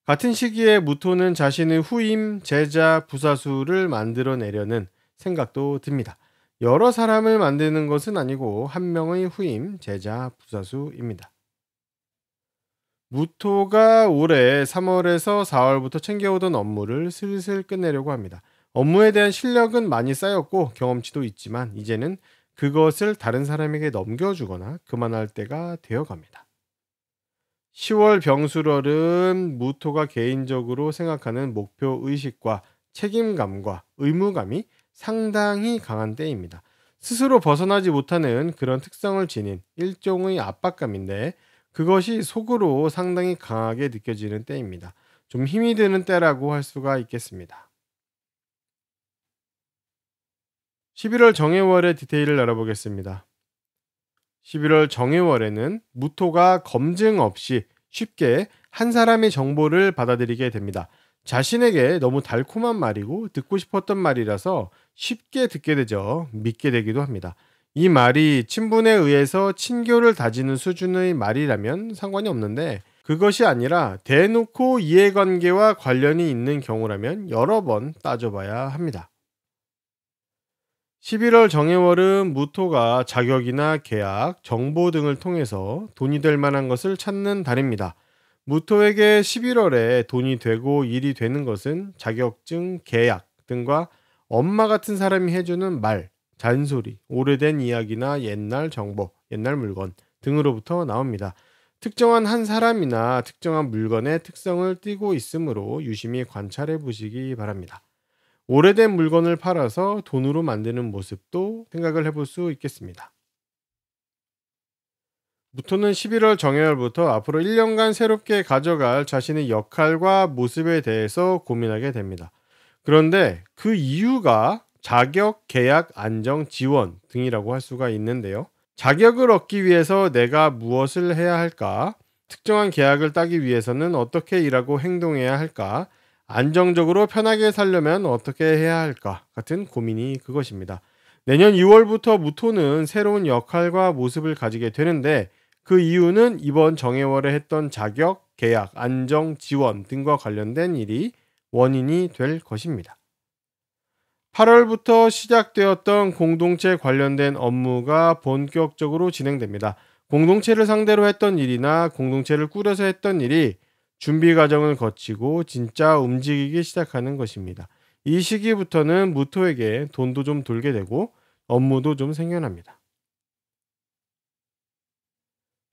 같은 시기에 무토는 자신의 후임, 제자, 부사수를 만들어내려는 생각도 듭니다. 여러 사람을 만드는 것은 아니고 한 명의 후임, 제자, 부사수입니다. 무토가 올해 3월에서 4월부터 챙겨오던 업무를 슬슬 끝내려고 합니다. 업무에 대한 실력은 많이 쌓였고 경험치도 있지만 이제는 그것을 다른 사람에게 넘겨주거나 그만할 때가 되어갑니다. 10월 병술월은 무토가 개인적으로 생각하는 목표 의식과 책임감과 의무감이 상당히 강한 때입니다. 스스로 벗어나지 못하는 그런 특성을 지닌 일종의 압박감인데 그것이 속으로 상당히 강하게 느껴지는 때입니다. 좀 힘이 드는 때라고 할 수가 있겠습니다. 11월 정해월의 디테일을 알아보겠습니다. 11월 정해월에는 무토가 검증 없이 쉽게 한 사람의 정보를 받아들이게 됩니다. 자신에게 너무 달콤한 말이고 듣고 싶었던 말이라서 쉽게 듣게 되죠. 믿게 되기도 합니다. 이 말이 친분에 의해서 친교를 다지는 수준의 말이라면 상관이 없는데 그것이 아니라 대놓고 이해관계와 관련이 있는 경우라면 여러 번 따져봐야 합니다. 11월 정해월은 무토가 자격이나 계약, 정보 등을 통해서 돈이 될 만한 것을 찾는 달입니다. 무토에게 11월에 돈이 되고 일이 되는 것은 자격증, 계약 등과 엄마 같은 사람이 해주는 말, 잔소리, 오래된 이야기나 옛날 정보, 옛날 물건 등으로부터 나옵니다. 특정한 한 사람이나 특정한 물건의 특성을 띠고 있으므로 유심히 관찰해 보시기 바랍니다. 오래된 물건을 팔아서 돈으로 만드는 모습도 생각을 해볼 수 있겠습니다. 무토는 11월 정해월부터 앞으로 1년간 새롭게 가져갈 자신의 역할과 모습에 대해서 고민하게 됩니다. 그런데 그 이유가 자격, 계약, 안정, 지원 등이라고 할 수가 있는데요. 자격을 얻기 위해서 내가 무엇을 해야 할까? 특정한 계약을 따기 위해서는 어떻게 일하고 행동해야 할까? 안정적으로 편하게 살려면 어떻게 해야 할까? 같은 고민이 그것입니다. 내년 2월부터 무토는 새로운 역할과 모습을 가지게 되는데 그 이유는 이번 정해월에 했던 자격, 계약, 안정, 지원 등과 관련된 일이 원인이 될 것입니다. 8월부터 시작되었던 공동체 관련된 업무가 본격적으로 진행됩니다. 공동체를 상대로 했던 일이나 공동체를 꾸려서 했던 일이 준비 과정을 거치고 진짜 움직이기 시작하는 것입니다. 이 시기부터는 무토에게 돈도 좀 돌게 되고 업무도 좀 생겨납니다.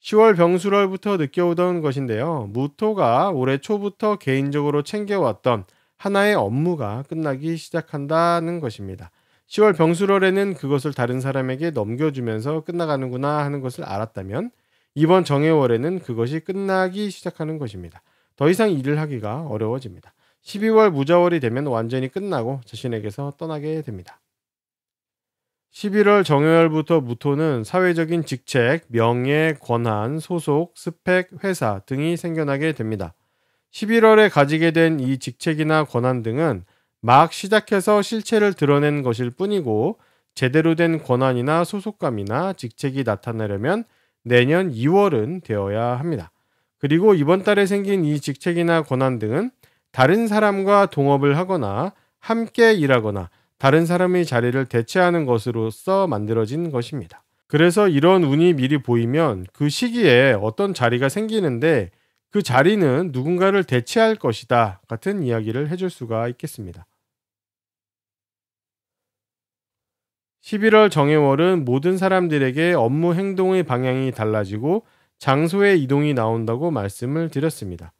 10월 병술월부터 느껴오던 것인데요. 무토가 올해 초부터 개인적으로 챙겨왔던 하나의 업무가 끝나기 시작한다는 것입니다. 10월 병술월에는 그것을 다른 사람에게 넘겨주면서 끝나가는구나 하는 것을 알았다면 이번 정해월에는 그것이 끝나기 시작하는 것입니다. 더 이상 일을 하기가 어려워집니다. 12월 무자월이 되면 완전히 끝나고 자신에게서 떠나게 됩니다. 11월 정해월부터 무토는 사회적인 직책, 명예, 권한, 소속, 스펙, 회사 등이 생겨나게 됩니다. 11월에 가지게 된 이 직책이나 권한 등은 막 시작해서 실체를 드러낸 것일 뿐이고 제대로 된 권한이나 소속감이나 직책이 나타나려면 내년 2월은 되어야 합니다. 그리고 이번 달에 생긴 이 직책이나 권한 등은 다른 사람과 동업을 하거나 함께 일하거나 다른 사람의 자리를 대체하는 것으로서 만들어진 것입니다. 그래서 이런 운이 미리 보이면 그 시기에 어떤 자리가 생기는데 그 자리는 누군가를 대체할 것이다 같은 이야기를 해줄 수가 있겠습니다. 11월 정해월은 모든 사람들에게 업무 행동의 방향이 달라지고 장소의 이동이 나온다고 말씀을 드렸습니다.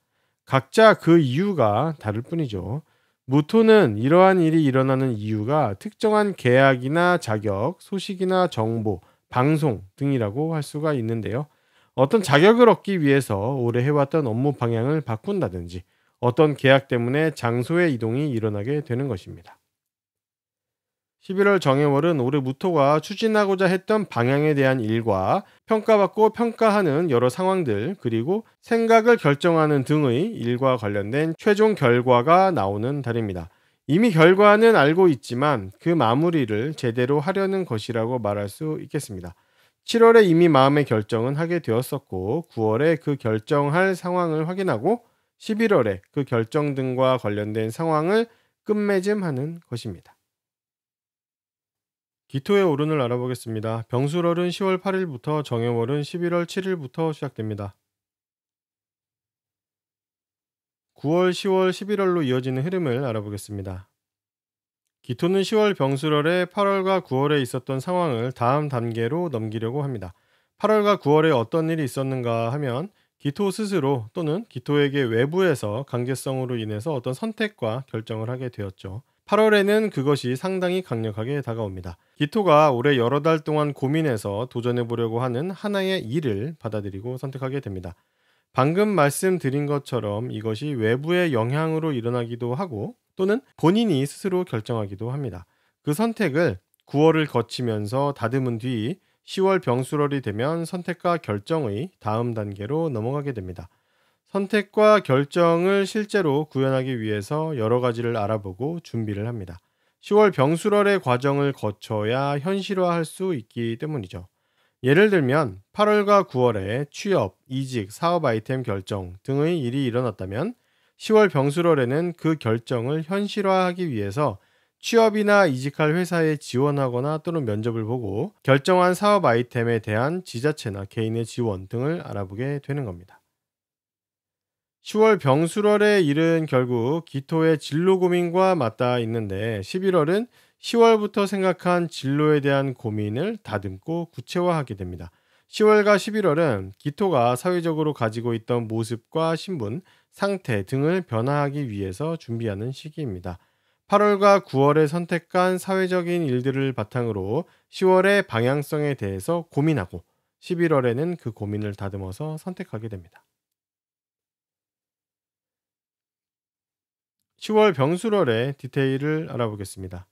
각자 그 이유가 다를 뿐이죠. 무토는 이러한 일이 일어나는 이유가 특정한 계약이나 자격, 소식이나 정보, 방송 등이라고 할 수가 있는데요. 어떤 자격을 얻기 위해서 오래 해왔던 업무 방향을 바꾼다든지 어떤 계약 때문에 장소의 이동이 일어나게 되는 것입니다. 11월 정해월은 올해 무토가 추진하고자 했던 방향에 대한 일과 평가받고 평가하는 여러 상황들 그리고 생각을 결정하는 등의 일과 관련된 최종 결과가 나오는 달입니다. 이미 결과는 알고 있지만 그 마무리를 제대로 하려는 것이라고 말할 수 있겠습니다. 7월에 이미 마음의 결정은 하게 되었었고 9월에 그 결정할 상황을 확인하고 11월에 그 결정 등과 관련된 상황을 끝맺음하는 것입니다. 기토의 오른을 알아보겠습니다. 병술월은 10월 8일부터 정해월은 11월 7일부터 시작됩니다. 9월, 10월, 11월로 이어지는 흐름을 알아보겠습니다. 기토는 10월 병술월에 8월과 9월에 있었던 상황을 다음 단계로 넘기려고 합니다. 8월과 9월에 어떤 일이 있었는가 하면 기토 스스로 또는 기토에게 외부에서 강제성으로 인해서 어떤 선택과 결정을 하게 되었죠. 8월에는 그것이 상당히 강력하게 다가옵니다. 기토가 올해 여러 달 동안 고민해서 도전해 보려고 하는 하나의 일을 받아들이고 선택하게 됩니다. 방금 말씀드린 것처럼 이것이 외부의 영향으로 일어나기도 하고 또는 본인이 스스로 결정하기도 합니다. 그 선택을 9월을 거치면서 다듬은 뒤 10월 병술월이 되면 선택과 결정의 다음 단계로 넘어가게 됩니다. 선택과 결정을 실제로 구현하기 위해서 여러 가지를 알아보고 준비를 합니다. 10월 병술월의 과정을 거쳐야 현실화할 수 있기 때문이죠. 예를 들면 8월과 9월에 취업, 이직, 사업 아이템 결정 등의 일이 일어났다면 10월 병술월에는 그 결정을 현실화하기 위해서 취업이나 이직할 회사에 지원하거나 또는 면접을 보고 결정한 사업 아이템에 대한 지자체나 개인의 지원 등을 알아보게 되는 겁니다. 10월 병술월의 일은 결국 기토의 진로 고민과 맞닿아 있는데 11월은 10월부터 생각한 진로에 대한 고민을 다듬고 구체화하게 됩니다. 10월과 11월은 기토가 사회적으로 가지고 있던 모습과 신분, 상태 등을 변화하기 위해서 준비하는 시기입니다. 8월과 9월에 선택한 사회적인 일들을 바탕으로 10월의 방향성에 대해서 고민하고 11월에는 그 고민을 다듬어서 선택하게 됩니다. 10월 병수월의 디테일을 알아보겠습니다.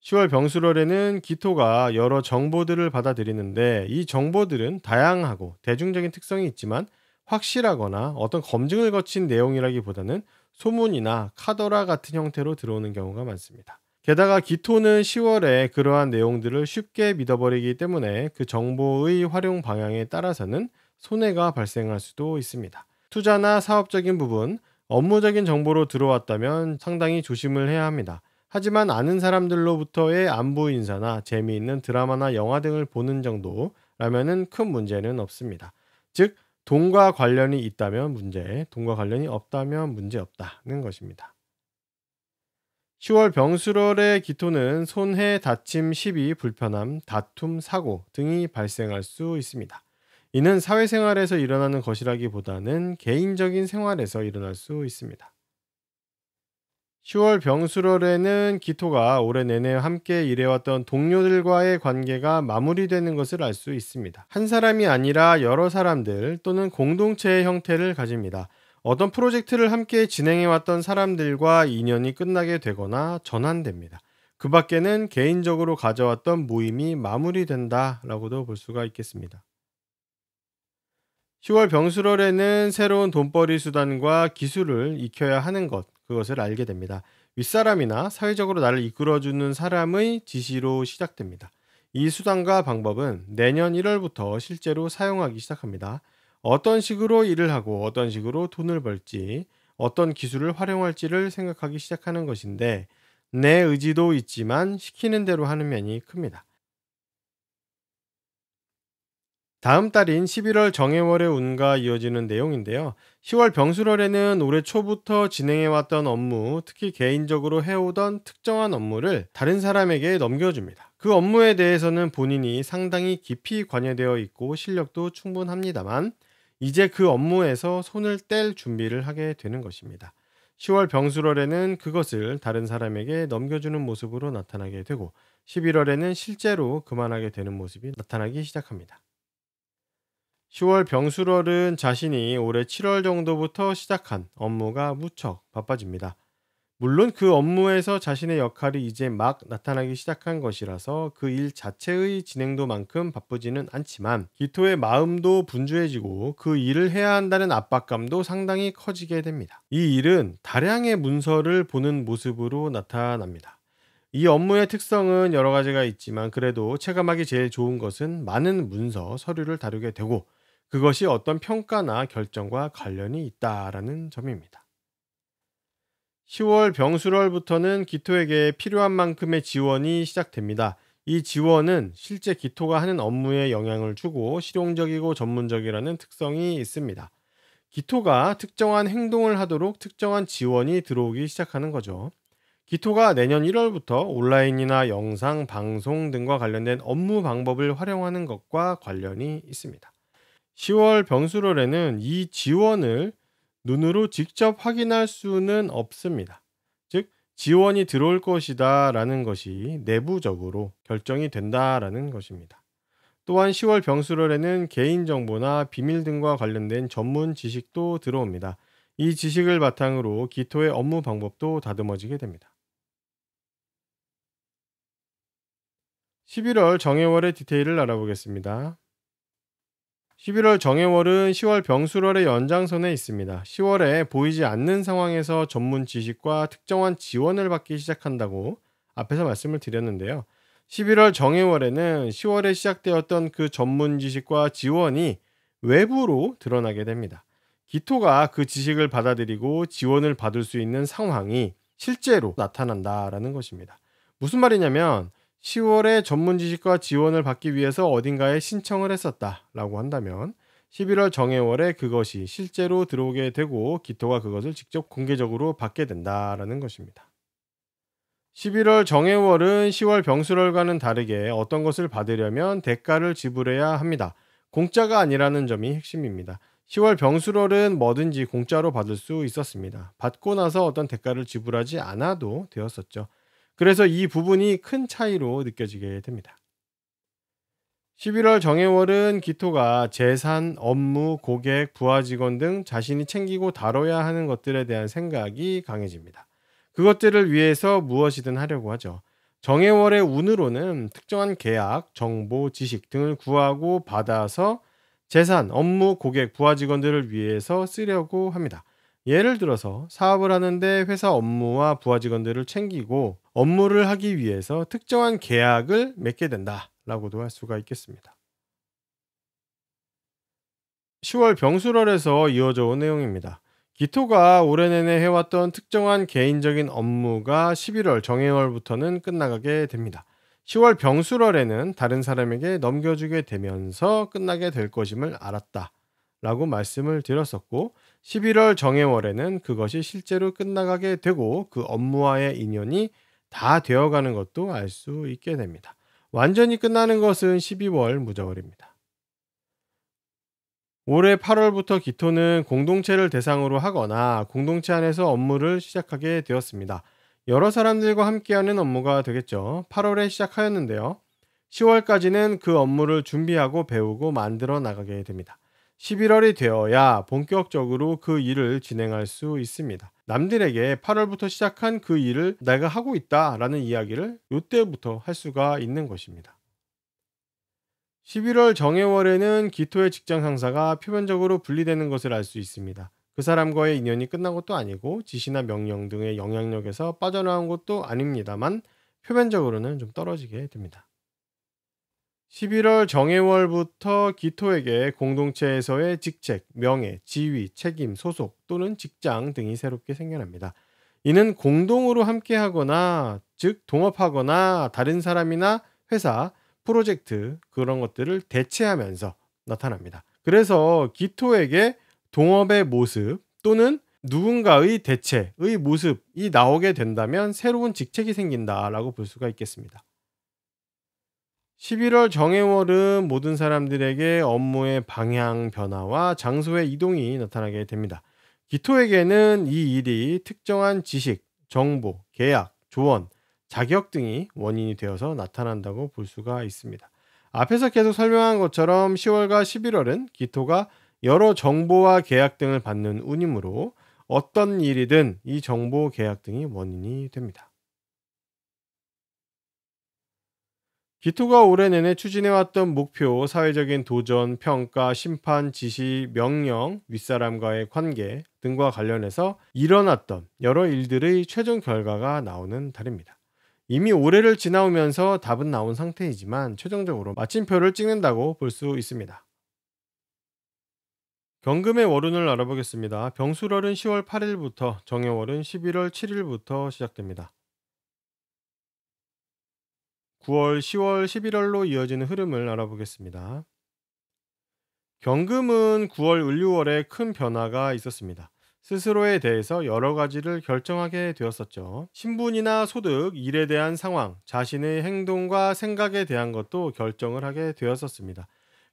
10월 병수월에는 기토가 여러 정보들을 받아들이는데 이 정보들은 다양하고 대중적인 특성이 있지만 확실하거나 어떤 검증을 거친 내용이라기보다는 소문이나 카더라 같은 형태로 들어오는 경우가 많습니다. 게다가 기토는 10월에 그러한 내용들을 쉽게 믿어버리기 때문에 그 정보의 활용 방향에 따라서는 손해가 발생할 수도 있습니다. 투자나 사업적인 부분, 업무적인 정보로 들어왔다면 상당히 조심을 해야 합니다. 하지만 아는 사람들로부터의 안부 인사나 재미있는 드라마나 영화 등을 보는 정도라면은 큰 문제는 없습니다. 즉, 돈과 관련이 있다면 문제, 돈과 관련이 없다면 문제 없다는 것입니다. 10월 병술월의 기토는 손해, 다침, 시비, 불편함, 다툼, 사고 등이 발생할 수 있습니다. 이는 사회생활에서 일어나는 것이라기보다는 개인적인 생활에서 일어날 수 있습니다. 10월 병술월에는 기토가 올해 내내 함께 일해왔던 동료들과의 관계가 마무리되는 것을 알 수 있습니다. 한 사람이 아니라 여러 사람들 또는 공동체의 형태를 가집니다. 어떤 프로젝트를 함께 진행해왔던 사람들과 인연이 끝나게 되거나 전환됩니다. 그 밖에는 개인적으로 가져왔던 모임이 마무리된다라고도 볼 수가 있겠습니다. 10월 병술월에는 새로운 돈벌이 수단과 기술을 익혀야 하는 그것을 알게 됩니다. 윗사람이나 사회적으로 나를 이끌어주는 사람의 지시로 시작됩니다. 이 수단과 방법은 내년 1월부터 실제로 사용하기 시작합니다. 어떤 식으로 일을 하고 어떤 식으로 돈을 벌지, 어떤 기술을 활용할지를 생각하기 시작하는 것인데 내 의지도 있지만 시키는 대로 하는 면이 큽니다. 다음 달인 11월 정해월의 운과 이어지는 내용인데요. 10월 병술월에는 올해 초부터 진행해왔던 업무, 특히 개인적으로 해오던 특정한 업무를 다른 사람에게 넘겨줍니다. 그 업무에 대해서는 본인이 상당히 깊이 관여되어 있고 실력도 충분합니다만 이제 그 업무에서 손을 뗄 준비를 하게 되는 것입니다. 10월 병술월에는 그것을 다른 사람에게 넘겨주는 모습으로 나타나게 되고 11월에는 실제로 그만하게 되는 모습이 나타나기 시작합니다. 10월 병술월은 자신이 올해 7월 정도부터 시작한 업무가 무척 바빠집니다. 물론 그 업무에서 자신의 역할이 이제 막 나타나기 시작한 것이라서 그 일 자체의 진행도만큼 바쁘지는 않지만 기토의 마음도 분주해지고 그 일을 해야 한다는 압박감도 상당히 커지게 됩니다. 이 일은 다량의 문서를 보는 모습으로 나타납니다. 이 업무의 특성은 여러 가지가 있지만 그래도 체감하기 제일 좋은 것은 많은 문서, 서류를 다루게 되고 그것이 어떤 평가나 결정과 관련이 있다라는 점입니다. 10월 병술월부터는 기토에게 필요한 만큼의 지원이 시작됩니다. 이 지원은 실제 기토가 하는 업무에 영향을 주고 실용적이고 전문적이라는 특성이 있습니다. 기토가 특정한 행동을 하도록 특정한 지원이 들어오기 시작하는 거죠. 기토가 내년 1월부터 온라인이나 영상, 방송 등과 관련된 업무 방법을 활용하는 것과 관련이 있습니다. 10월 병술월에는 이 지원을 눈으로 직접 확인할 수는 없습니다. 즉, 지원이 들어올 것이다 라는 것이 내부적으로 결정이 된다라는 것입니다. 또한 10월 병술월에는 개인정보나 비밀 등과 관련된 전문 지식도 들어옵니다. 이 지식을 바탕으로 기토의 업무 방법도 다듬어지게 됩니다. 11월 정해월의 디테일을 알아보겠습니다. 11월 정해월은 10월 병술월의 연장선에 있습니다. 10월에 보이지 않는 상황에서 전문 지식과 특정한 지원을 받기 시작한다고 앞에서 말씀을 드렸는데요. 11월 정해월에는 10월에 시작되었던 그 전문 지식과 지원이 외부로 드러나게 됩니다. 기토가 그 지식을 받아들이고 지원을 받을 수 있는 상황이 실제로 나타난다라는 것입니다. 무슨 말이냐면 10월에 전문 지식과 지원을 받기 위해서 어딘가에 신청을 했었다라고 한다면 11월 정해월에 그것이 실제로 들어오게 되고 기토가 그것을 직접 공개적으로 받게 된다라는 것입니다. 11월 정해월은 10월 병술월과는 다르게 어떤 것을 받으려면 대가를 지불해야 합니다. 공짜가 아니라는 점이 핵심입니다. 10월 병수월은 뭐든지 공짜로 받을 수 있었습니다. 받고 나서 어떤 대가를 지불하지 않아도 되었었죠. 그래서 이 부분이 큰 차이로 느껴지게 됩니다. 11월 정예월은 기토가 재산, 업무, 고객, 부하 직원 등 자신이 챙기고 다뤄야 하는 것들에 대한 생각이 강해집니다. 그것들을 위해서 무엇이든 하려고 하죠. 정예월의 운으로는 특정한 계약, 정보, 지식 등을 구하고 받아서 재산, 업무, 고객, 부하 직원들을 위해서 쓰려고 합니다. 예를 들어서 사업을 하는데 회사 업무와 부하 직원들을 챙기고 업무를 하기 위해서 특정한 계약을 맺게 된다라고도 할 수가 있겠습니다. 10월 병술월에서 이어져 온 내용입니다. 기토가 올해 내내 해왔던 특정한 개인적인 업무가 11월 정해월부터는 끝나가게 됩니다. 10월 병술월에는 다른 사람에게 넘겨주게 되면서 끝나게 될 것임을 알았다 라고 말씀을 드렸었고, 11월 정해월에는 그것이 실제로 끝나가게 되고 그 업무와의 인연이 다 되어가는 것도 알 수 있게 됩니다. 완전히 끝나는 것은 12월 무저월입니다. 올해 8월부터 기토는 공동체를 대상으로 하거나 공동체 안에서 업무를 시작하게 되었습니다. 여러 사람들과 함께하는 업무가 되겠죠. 8월에 시작하였는데요. 10월까지는 그 업무를 준비하고 배우고 만들어 나가게 됩니다. 11월이 되어야 본격적으로 그 일을 진행할 수 있습니다. 남들에게 8월부터 시작한 그 일을 내가 하고 있다라는 이야기를 이때부터 할 수가 있는 것입니다. 11월 정해월에는 기토의 직장 상사가 표면적으로 분리되는 것을 알 수 있습니다. 그 사람과의 인연이 끝난 것도 아니고 지시나 명령 등의 영향력에서 빠져나온 것도 아닙니다만 표면적으로는 좀 떨어지게 됩니다. 11월 정해월부터 기토에게 공동체에서의 직책, 명예, 지위, 책임, 소속 또는 직장 등이 새롭게 생겨납니다. 이는 공동으로 함께하거나 즉 동업하거나 다른 사람이나 회사, 프로젝트 그런 것들을 대체하면서 나타납니다. 그래서 기토에게 동업의 모습 또는 누군가의 대체의 모습이 나오게 된다면 새로운 직책이 생긴다라고 볼 수가 있겠습니다. 11월 정해월은 모든 사람들에게 업무의 방향 변화와 장소의 이동이 나타나게 됩니다. 기토에게는 이 일이 특정한 지식, 정보, 계약, 조언, 자격 등이 원인이 되어서 나타난다고 볼 수가 있습니다. 앞에서 계속 설명한 것처럼 10월과 11월은 기토가 여러 정보와 계약 등을 받는 운이므로 어떤 일이든 이 정보, 계약 등이 원인이 됩니다. 기토가 올해 내내 추진해왔던 목표, 사회적인 도전, 평가, 심판, 지시, 명령, 윗사람과의 관계 등과 관련해서 일어났던 여러 일들의 최종 결과가 나오는 달입니다. 이미 올해를 지나오면서 답은 나온 상태이지만 최종적으로 마침표를 찍는다고 볼 수 있습니다. 경금의 월운을 알아보겠습니다. 병술월은 10월 8일부터, 정해월은 11월 7일부터 시작됩니다. 9월, 10월, 11월로 이어지는 흐름을 알아보겠습니다. 경금은 9월 을류월에 큰 변화가 있었습니다. 스스로에 대해서 여러 가지를 결정하게 되었었죠. 신분이나 소득, 일에 대한 상황, 자신의 행동과 생각에 대한 것도 결정을 하게 되었었습니다.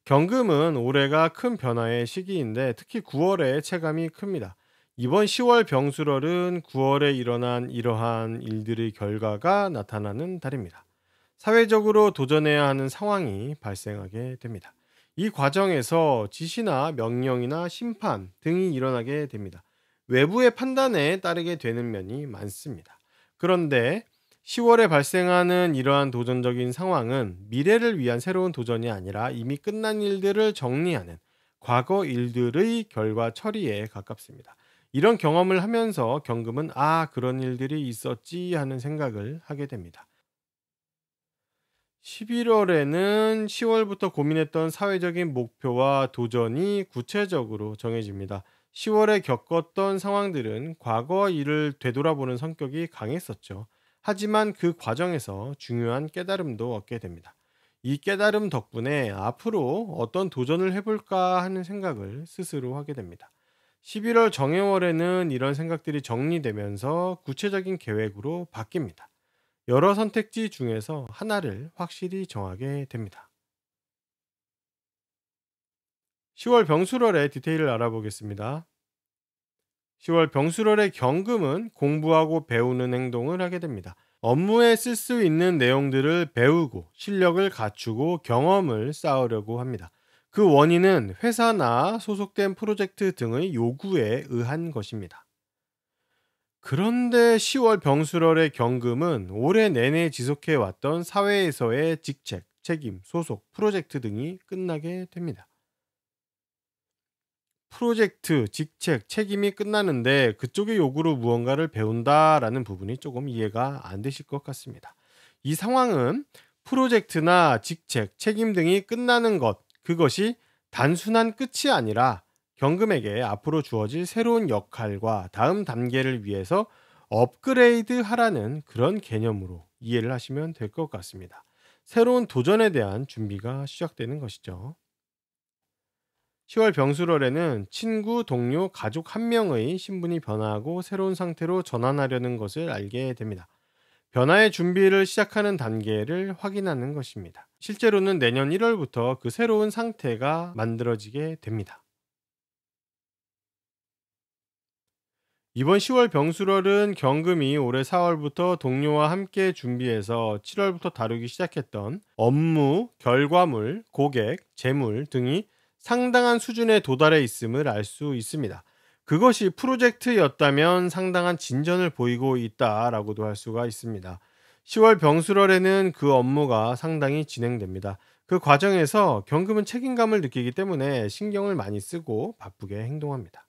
경금은 올해가 큰 변화의 시기인데 특히 9월에 체감이 큽니다. 이번 10월 병술월은 9월에 일어난 이러한 일들의 결과가 나타나는 달입니다. 사회적으로 도전해야 하는 상황이 발생하게 됩니다. 이 과정에서 지시나 명령이나 심판 등이 일어나게 됩니다. 외부의 판단에 따르게 되는 면이 많습니다. 그런데 10월에 발생하는 이러한 도전적인 상황은 미래를 위한 새로운 도전이 아니라 이미 끝난 일들을 정리하는 과거 일들의 결과 처리에 가깝습니다. 이런 경험을 하면서 경금은 그런 일들이 있었지 하는 생각을 하게 됩니다. 11월에는 10월부터 고민했던 사회적인 목표와 도전이 구체적으로 정해집니다. 10월에 겪었던 상황들은 과거 일을 되돌아보는 성격이 강했었죠. 하지만 그 과정에서 중요한 깨달음도 얻게 됩니다. 이 깨달음 덕분에 앞으로 어떤 도전을 해볼까 하는 생각을 스스로 하게 됩니다. 11월 정해월에는 이런 생각들이 정리되면서 구체적인 계획으로 바뀝니다. 여러 선택지 중에서 하나를 확실히 정하게 됩니다. 10월 병수월의 디테일을 알아보겠습니다. 10월 병수월의 경금은 공부하고 배우는 행동을 하게 됩니다. 업무에 쓸 수 있는 내용들을 배우고 실력을 갖추고 경험을 쌓으려고 합니다. 그 원인은 회사나 소속된 프로젝트 등의 요구에 의한 것입니다. 그런데 10월 병수월의 경금은 올해 내내 지속해 왔던 사회에서의 직책, 책임, 소속, 프로젝트 등이 끝나게 됩니다. 프로젝트, 직책, 책임이 끝나는데 그쪽의 요구로 무언가를 배운다라는 부분이 조금 이해가 안 되실 것 같습니다. 이 상황은 프로젝트나 직책, 책임 등이 끝나는 것, 그것이 단순한 끝이 아니라 경금에게 앞으로 주어질 새로운 역할과 다음 단계를 위해서 업그레이드 하라는 그런 개념으로 이해를 하시면 될 것 같습니다. 새로운 도전에 대한 준비가 시작되는 것이죠. 10월 병술월에는 친구, 동료, 가족 한 명의 신분이 변화하고 새로운 상태로 전환하려는 것을 알게 됩니다. 변화의 준비를 시작하는 단계를 확인하는 것입니다. 실제로는 내년 1월부터 그 새로운 상태가 만들어지게 됩니다. 이번 10월 병술월은 경금이 올해 4월부터 동료와 함께 준비해서 7월부터 다루기 시작했던 업무, 결과물, 고객, 재물 등이 상당한 수준에 도달해 있음을 알 수 있습니다. 그것이 프로젝트였다면 상당한 진전을 보이고 있다라고도 할 수가 있습니다. 10월 병술월에는 그 업무가 상당히 진행됩니다. 그 과정에서 경금은 책임감을 느끼기 때문에 신경을 많이 쓰고 바쁘게 행동합니다.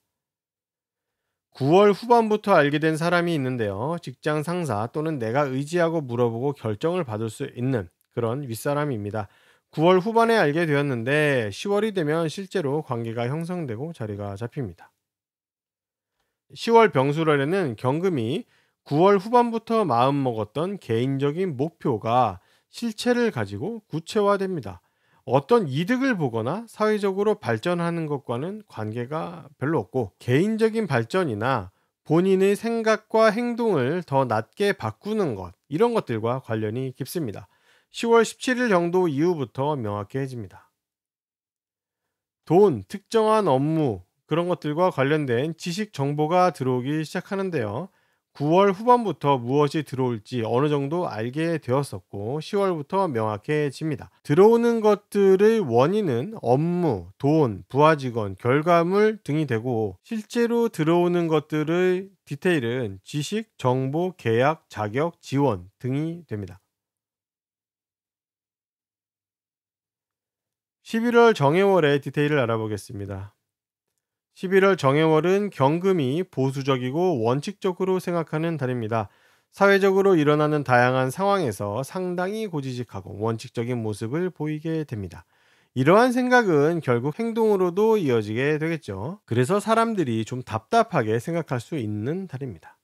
9월 후반부터 알게 된 사람이 있는데요. 직장 상사 또는 내가 의지하고 물어보고 결정을 받을 수 있는 그런 윗사람입니다. 9월 후반에 알게 되었는데 10월이 되면 실제로 관계가 형성되고 자리가 잡힙니다. 10월 병술월에는 경금이 9월 후반부터 마음먹었던 개인적인 목표가 실체를 가지고 구체화됩니다. 어떤 이득을 보거나 사회적으로 발전하는 것과는 관계가 별로 없고 개인적인 발전이나 본인의 생각과 행동을 더 낮게 바꾸는 것 이런 것들과 관련이 깊습니다. 10월 17일 정도 이후부터 명확해집니다. 돈, 특정한 업무 그런 것들과 관련된 지식 정보가 들어오기 시작하는데요. 9월 후반부터 무엇이 들어올지 어느 정도 알게 되었었고 10월부터 명확해집니다. 들어오는 것들의 원인은 업무, 돈, 부하 직원, 결과물 등이 되고 실제로 들어오는 것들의 디테일은 지식, 정보, 계약, 자격, 지원 등이 됩니다. 11월 정해월의 디테일을 알아보겠습니다. 11월 정해월은 경금이 보수적이고 원칙적으로 생각하는 달입니다. 사회적으로 일어나는 다양한 상황에서 상당히 고지식하고 원칙적인 모습을 보이게 됩니다. 이러한 생각은 결국 행동으로도 이어지게 되겠죠. 그래서 사람들이 좀 답답하게 생각할 수 있는 달입니다.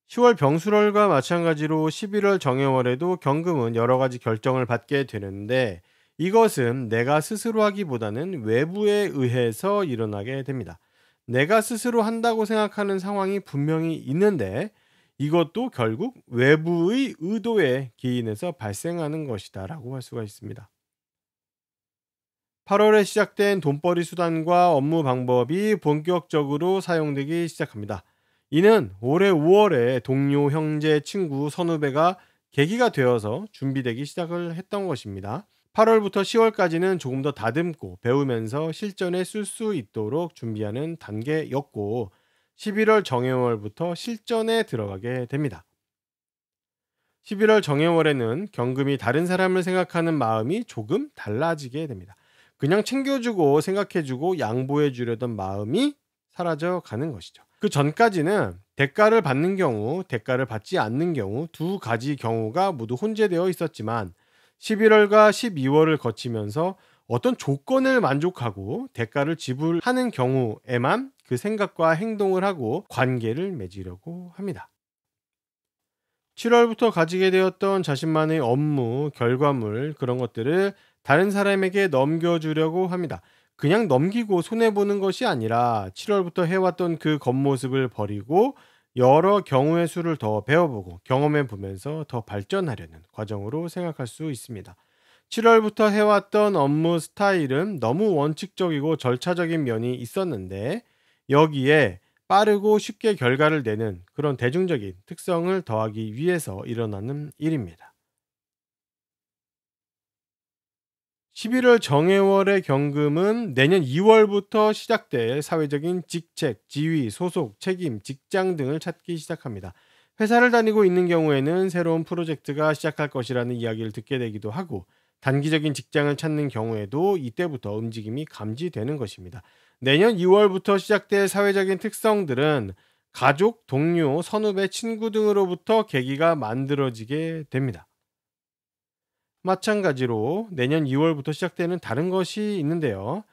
10월 병술월과 마찬가지로 11월 정해월에도 경금은 여러 가지 결정을 받게 되는데 이것은 내가 스스로 하기보다는 외부에 의해서 일어나게 됩니다. 내가 스스로 한다고 생각하는 상황이 분명히 있는데 이것도 결국 외부의 의도에 기인해서 발생하는 것이다라고 할 수가 있습니다. 8월에 시작된 돈벌이 수단과 업무 방법이 본격적으로 사용되기 시작합니다. 이는 올해 5월에 동료, 형제, 친구, 선후배가 계기가 되어서 준비되기 시작을 했던 것입니다. 8월부터 10월까지는 조금 더 다듬고 배우면서 실전에 쓸 수 있도록 준비하는 단계였고 11월 정해월부터 실전에 들어가게 됩니다. 11월 정해월에는 경금이 다른 사람을 생각하는 마음이 조금 달라지게 됩니다. 그냥 챙겨주고 생각해주고 양보해주려던 마음이 사라져 가는 것이죠. 그 전까지는 대가를 받는 경우, 대가를 받지 않는 경우 두 가지 경우가 모두 혼재되어 있었지만 11월과 12월을 거치면서 어떤 조건을 만족하고 대가를 지불하는 경우에만 그 생각과 행동을 하고 관계를 맺으려고 합니다. 7월부터 가지게 되었던 자신만의 업무, 결과물 그런 것들을 다른 사람에게 넘겨주려고 합니다. 그냥 넘기고 손해보는 것이 아니라 7월부터 해왔던 그 겉모습을 버리고 여러 경우의 수를 더 배워보고 경험해 보면서 더 발전하려는 과정으로 생각할 수 있습니다. 7월부터 해왔던 업무 스타일은 너무 원칙적이고 절차적인 면이 있었는데 여기에 빠르고 쉽게 결과를 내는 그런 대중적인 특성을 더하기 위해서 일어나는 일입니다. 11월 정예월의 경금은 내년 2월부터 시작될 사회적인 직책, 지위, 소속, 책임, 직장 등을 찾기 시작합니다. 회사를 다니고 있는 경우에는 새로운 프로젝트가 시작할 것이라는 이야기를 듣게 되기도 하고 단기적인 직장을 찾는 경우에도 이때부터 움직임이 감지되는 것입니다. 내년 2월부터 시작될 사회적인 특성들은 가족, 동료, 선후배, 친구 등으로부터 계기가 만들어지게 됩니다. 마찬가지로 내년 2월부터 시작되는 다른 것이 있는데요.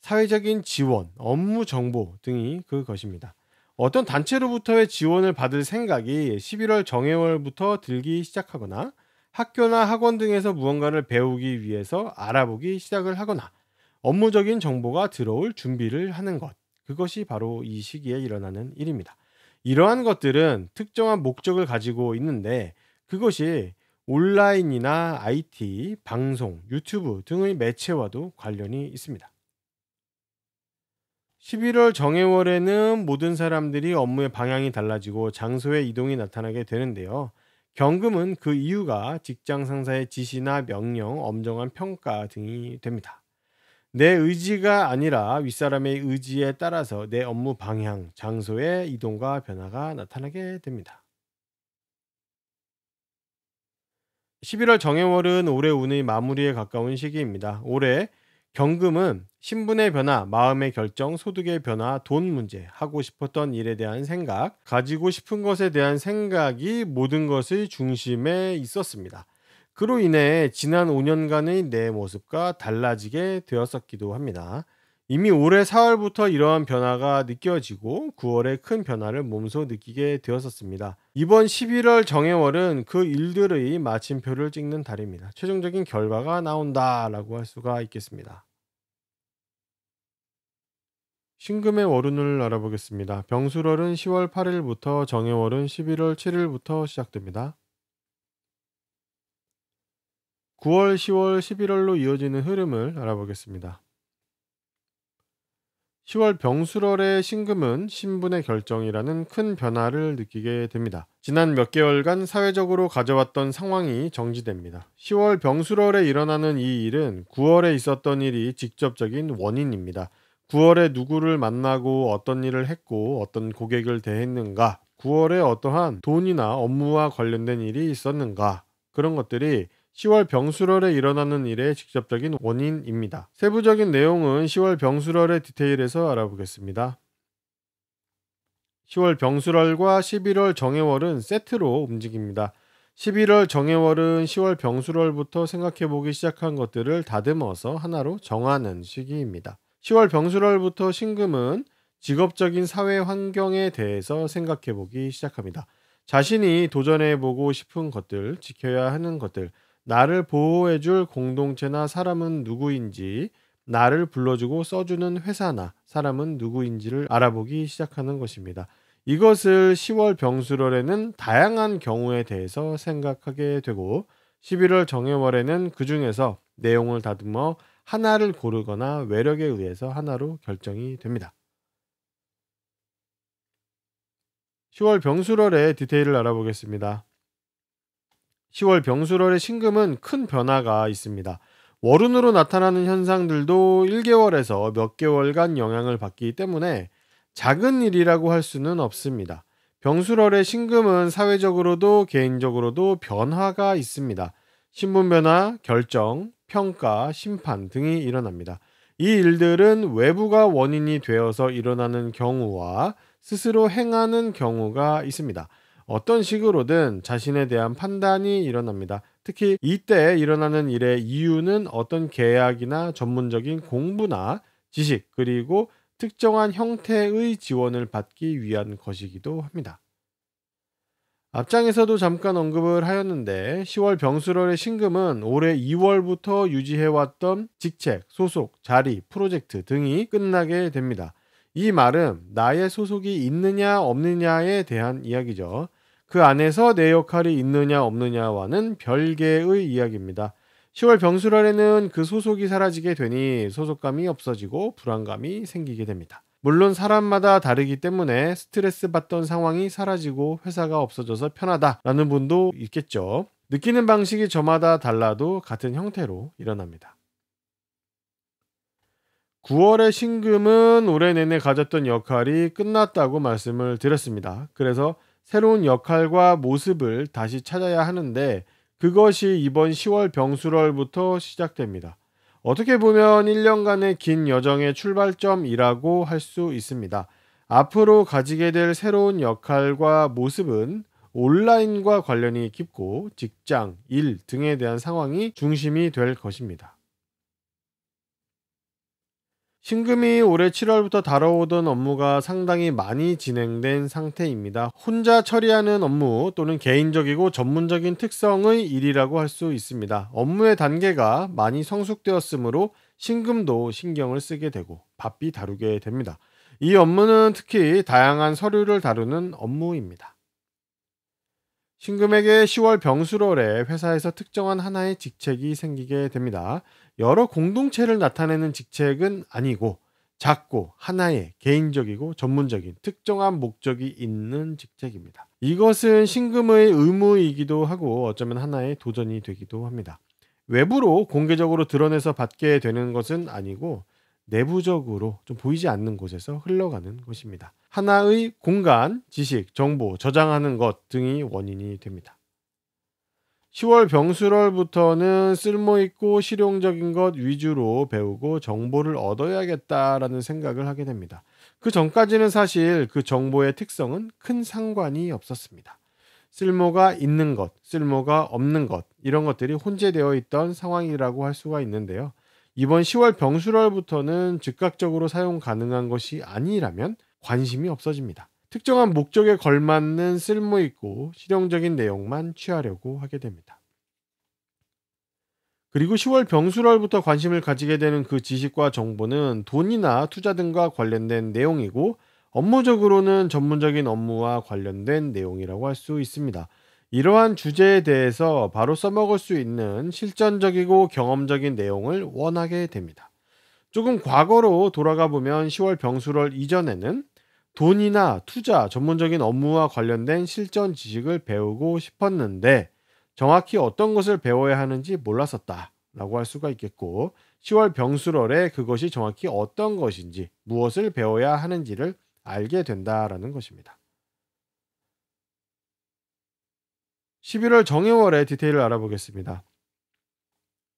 사회적인 지원, 업무 정보 등이 그것입니다. 어떤 단체로부터의 지원을 받을 생각이 11월 정회월부터 들기 시작하거나 학교나 학원 등에서 무언가를 배우기 위해서 알아보기 시작을 하거나 업무적인 정보가 들어올 준비를 하는 것. 그것이 바로 이 시기에 일어나는 일입니다. 이러한 것들은 특정한 목적을 가지고 있는데 그것이 온라인이나 IT, 방송, 유튜브 등의 매체와도 관련이 있습니다. 11월 정해월에는 모든 사람들이 업무의 방향이 달라지고 장소의 이동이 나타나게 되는데요. 경금은 그 이유가 직장 상사의 지시나 명령, 엄정한 평가 등이 됩니다. 내 의지가 아니라 윗사람의 의지에 따라서 내 업무 방향, 장소의 이동과 변화가 나타나게 됩니다. 11월 정해월은 올해 운의 마무리에 가까운 시기입니다. 올해 경금은 신분의 변화, 마음의 결정, 소득의 변화, 돈 문제, 하고 싶었던 일에 대한 생각, 가지고 싶은 것에 대한 생각이 모든 것의 중심에 있었습니다. 그로 인해 지난 5년간의 내 모습과 달라지게 되었었기도 합니다. 이미 올해 4월부터 이러한 변화가 느껴지고 9월에 큰 변화를 몸소 느끼게 되었었습니다. 이번 11월 정해월은 그 일들의 마침표를 찍는 달입니다. 최종적인 결과가 나온다라고 할 수가 있겠습니다. 신금의 월운을 알아보겠습니다. 병술월은 10월 8일부터 정해월은 11월 7일부터 시작됩니다. 9월, 10월, 11월로 이어지는 흐름을 알아보겠습니다. 10월 병술월의 신금은 신분의 결정이라는 큰 변화를 느끼게 됩니다. 지난 몇 개월간 사회적으로 가져왔던 상황이 정지됩니다. 10월 병술월에 일어나는 이 일은 9월에 있었던 일이 직접적인 원인입니다. 9월에 누구를 만나고 어떤 일을 했고 어떤 고객을 대했는가, 9월에 어떠한 돈이나 업무와 관련된 일이 있었는가, 그런 것들이 10월 병술월에 일어나는 일의 직접적인 원인입니다. 세부적인 내용은 10월 병술월의 디테일에서 알아보겠습니다. 10월 병술월과 11월 정해월은 세트로 움직입니다. 11월 정해월은 10월 병술월부터 생각해보기 시작한 것들을 다듬어서 하나로 정하는 시기입니다. 10월 병술월부터 신금은 직업적인 사회 환경에 대해서 생각해보기 시작합니다. 자신이 도전해보고 싶은 것들, 지켜야 하는 것들, 나를 보호해줄 공동체나 사람은 누구인지, 나를 불러주고 써주는 회사나 사람은 누구인지를 알아보기 시작하는 것입니다. 이것을 10월 병술월에는 다양한 경우에 대해서 생각하게 되고 11월 정해월에는 그 중에서 내용을 다듬어 하나를 고르거나 외력에 의해서 하나로 결정이 됩니다. 10월 병술월의 디테일을 알아보겠습니다. 10월 병술월의 신금은 큰 변화가 있습니다. 월운으로 나타나는 현상들도 1개월에서 몇 개월간 영향을 받기 때문에 작은 일이라고 할 수는 없습니다. 병술월의 신금은 사회적으로도 개인적으로도 변화가 있습니다. 신분 변화, 결정, 평가, 심판 등이 일어납니다. 이 일들은 외부가 원인이 되어서 일어나는 경우와 스스로 행하는 경우가 있습니다. 어떤 식으로든 자신에 대한 판단이 일어납니다. 특히 이때 일어나는 일의 이유는 어떤 계약이나 전문적인 공부나 지식 그리고 특정한 형태의 지원을 받기 위한 것이기도 합니다. 앞장에서도 잠깐 언급을 하였는데 10월 병술월의 신금은 올해 2월부터 유지해왔던 직책, 소속, 자리, 프로젝트 등이 끝나게 됩니다. 이 말은 나의 소속이 있느냐 없느냐에 대한 이야기죠. 그 안에서 내 역할이 있느냐 없느냐와는 별개의 이야기입니다. 10월 병술월에는 그 소속이 사라지게 되니 소속감이 없어지고 불안감이 생기게 됩니다. 물론 사람마다 다르기 때문에 스트레스 받던 상황이 사라지고 회사가 없어져서 편하다라는 분도 있겠죠. 느끼는 방식이 저마다 달라도 같은 형태로 일어납니다. 9월의 신금은 올해 내내 가졌던 역할이 끝났다고 말씀을 드렸습니다. 그래서 새로운 역할과 모습을 다시 찾아야 하는데 그것이 이번 10월 병술월부터 시작됩니다. 어떻게 보면 1년간의 긴 여정의 출발점이라고 할 수 있습니다. 앞으로 가지게 될 새로운 역할과 모습은 온라인과 관련이 깊고 직장, 일 등에 대한 상황이 중심이 될 것입니다. 신금이 올해 7월부터 다뤄오던 업무가 상당히 많이 진행된 상태입니다. 혼자 처리하는 업무 또는 개인적이고 전문적인 특성의 일이라고 할 수 있습니다. 업무의 단계가 많이 성숙되었으므로 신금도 신경을 쓰게 되고 바삐 다루게 됩니다. 이 업무는 특히 다양한 서류를 다루는 업무입니다. 신금에게 10월 병술월에 회사에서 특정한 하나의 직책이 생기게 됩니다. 여러 공동체를 나타내는 직책은 아니고 작고 하나의 개인적이고 전문적인 특정한 목적이 있는 직책입니다. 이것은 신금의 의무이기도 하고 어쩌면 하나의 도전이 되기도 합니다. 외부로 공개적으로 드러내서 받게 되는 것은 아니고 내부적으로 좀 보이지 않는 곳에서 흘러가는 것입니다. 하나의 공간, 지식, 정보, 저장하는 것 등이 원인이 됩니다. 10월 병술월부터는 쓸모있고 실용적인 것 위주로 배우고 정보를 얻어야겠다라는 생각을 하게 됩니다. 그 전까지는 사실 그 정보의 특성은 큰 상관이 없었습니다. 쓸모가 있는 것, 쓸모가 없는 것, 이런 것들이 혼재되어 있던 상황이라고 할 수가 있는데요. 이번 10월 병술월부터는 즉각적으로 사용 가능한 것이 아니라면 관심이 없어집니다. 특정한 목적에 걸맞는 쓸모있고 실용적인 내용만 취하려고 하게 됩니다. 그리고 10월 병술월부터 관심을 가지게 되는 그 지식과 정보는 돈이나 투자 등과 관련된 내용이고 업무적으로는 전문적인 업무와 관련된 내용이라고 할 수 있습니다. 이러한 주제에 대해서 바로 써먹을 수 있는 실전적이고 경험적인 내용을 원하게 됩니다. 조금 과거로 돌아가 보면 10월 병술월 이전에는 돈이나 투자, 전문적인 업무와 관련된 실전 지식을 배우고 싶었는데 정확히 어떤 것을 배워야 하는지 몰랐었다라고 할 수가 있겠고 10월 병술월에 그것이 정확히 어떤 것인지 무엇을 배워야 하는지를 알게 된다라는 것입니다. 11월 정해월의 디테일을 알아보겠습니다.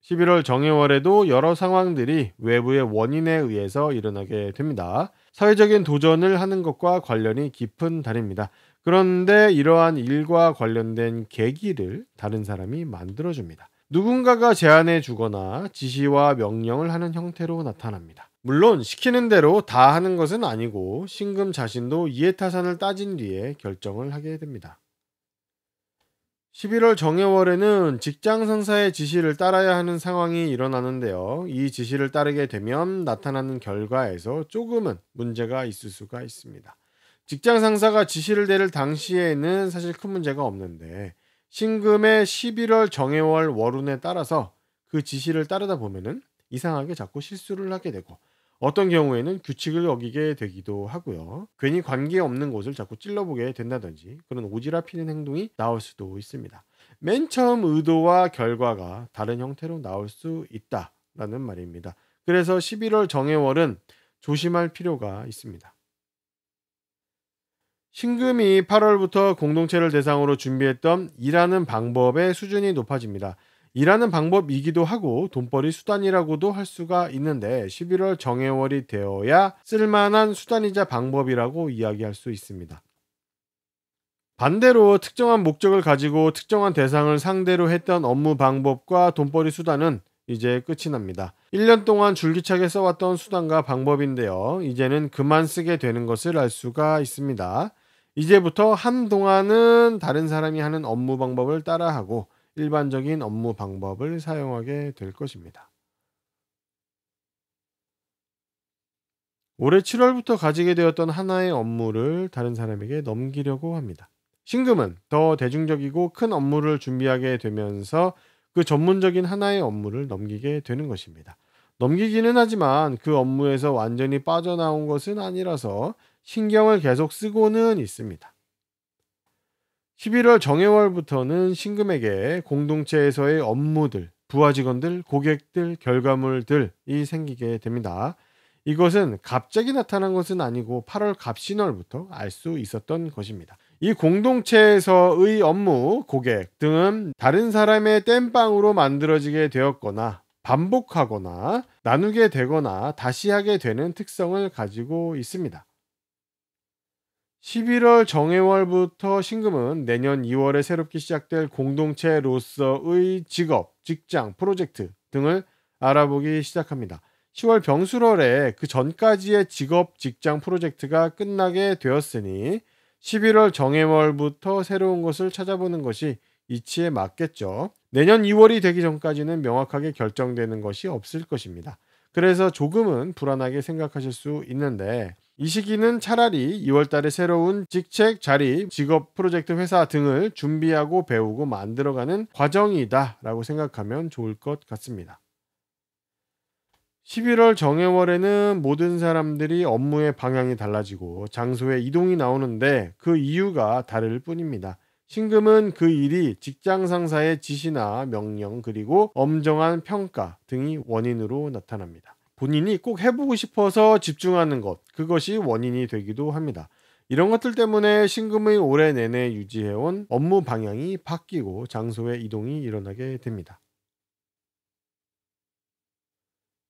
11월 정해월에도 여러 상황들이 외부의 원인에 의해서 일어나게 됩니다. 사회적인 도전을 하는 것과 관련이 깊은 달입니다. 그런데 이러한 일과 관련된 계기를 다른 사람이 만들어줍니다. 누군가가 제안해 주거나 지시와 명령을 하는 형태로 나타납니다. 물론 시키는 대로 다 하는 것은 아니고 신금 자신도 이해타산을 따진 뒤에 결정을 하게 됩니다. 11월 정해월에는 직장 상사의 지시를 따라야 하는 상황이 일어나는데요. 이 지시를 따르게 되면 나타나는 결과에서 조금은 문제가 있을 수가 있습니다. 직장 상사가 지시를 내릴 당시에는 사실 큰 문제가 없는데 신금의 11월 정해월 월운에 따라서 그 지시를 따르다 보면은 이상하게 자꾸 실수를 하게 되고 어떤 경우에는 규칙을 어기게 되기도 하고요. 괜히 관계없는 곳을 자꾸 찔러보게 된다든지 그런 오지랖 피는 행동이 나올 수도 있습니다. 맨 처음 의도와 결과가 다른 형태로 나올 수 있다라는 말입니다. 그래서 11월 정해월은 조심할 필요가 있습니다. 신금이 8월부터 공동체를 대상으로 준비했던 일하는 방법의 수준이 높아집니다. 일하는 방법이기도 하고 돈벌이 수단이라고도 할 수가 있는데 11월 정해월이 되어야 쓸만한 수단이자 방법이라고 이야기할 수 있습니다. 반대로 특정한 목적을 가지고 특정한 대상을 상대로 했던 업무 방법과 돈벌이 수단은 이제 끝이 납니다. 1년 동안 줄기차게 써왔던 수단과 방법인데요. 이제는 그만 쓰게 되는 것을 알 수가 있습니다. 이제부터 한동안은 다른 사람이 하는 업무 방법을 따라하고 일반적인 업무 방법을 사용하게 될 것입니다. 올해 7월부터 가지게 되었던 하나의 업무를 다른 사람에게 넘기려고 합니다. 신금은 더 대중적이고 큰 업무를 준비하게 되면서 그 전문적인 하나의 업무를 넘기게 되는 것입니다. 넘기기는 하지만 그 업무에서 완전히 빠져나온 것은 아니라서 신경을 계속 쓰고는 있습니다. 11월 정회월부터는 신금에게 공동체에서의 업무들, 부하 직원들, 고객들, 결과물들이 생기게 됩니다. 이것은 갑자기 나타난 것은 아니고 8월 갑신월부터 알 수 있었던 것입니다. 이 공동체에서의 업무, 고객 등은 다른 사람의 땜빵으로 만들어지게 되었거나 반복하거나 나누게 되거나 다시 하게 되는 특성을 가지고 있습니다. 11월 정회월부터 신금은 내년 2월에 새롭게 시작될 공동체로서의 직업, 직장, 프로젝트 등을 알아보기 시작합니다. 10월 병술월에 그 전까지의 직업, 직장, 프로젝트가 끝나게 되었으니 11월 정회월부터 새로운 것을 찾아보는 것이 이치에 맞겠죠. 내년 2월이 되기 전까지는 명확하게 결정되는 것이 없을 것입니다. 그래서 조금은 불안하게 생각하실 수 있는데 이 시기는 차라리 2월 달에 새로운 직책, 자리, 직업, 프로젝트, 회사 등을 준비하고 배우고 만들어가는 과정이다 라고 생각하면 좋을 것 같습니다. 11월 정회월에는 모든 사람들이 업무의 방향이 달라지고 장소의 이동이 나오는데 그 이유가 다를 뿐입니다. 신금은 그 일이 직장 상사의 지시나 명령 그리고 엄정한 평가 등이 원인으로 나타납니다. 본인이 꼭 해보고 싶어서 집중하는 것, 그것이 원인이 되기도 합니다. 이런 것들 때문에 신금의 올해 내내 유지해온 업무 방향이 바뀌고 장소의 이동이 일어나게 됩니다.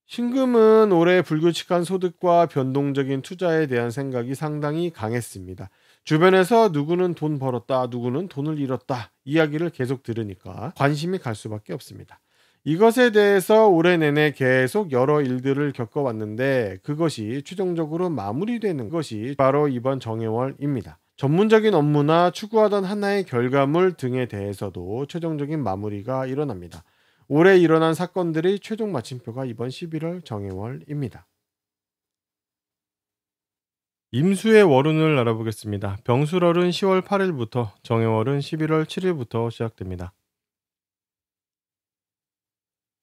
신금은 올해 불규칙한 소득과 변동적인 투자에 대한 생각이 상당히 강했습니다. 주변에서 누구는 돈 벌었다, 누구는 돈을 잃었다 이야기를 계속 들으니까 관심이 갈 수밖에 없습니다. 이것에 대해서 올해 내내 계속 여러 일들을 겪어왔는데 그것이 최종적으로 마무리되는 것이 바로 이번 정회월입니다. 전문적인 업무나 추구하던 하나의 결과물 등에 대해서도 최종적인 마무리가 일어납니다. 올해 일어난 사건들의 최종 마침표가 이번 11월 정회월입니다. 임수의 월운을 알아보겠습니다. 병술월은 10월 8일부터, 정회월은 11월 7일부터 시작됩니다.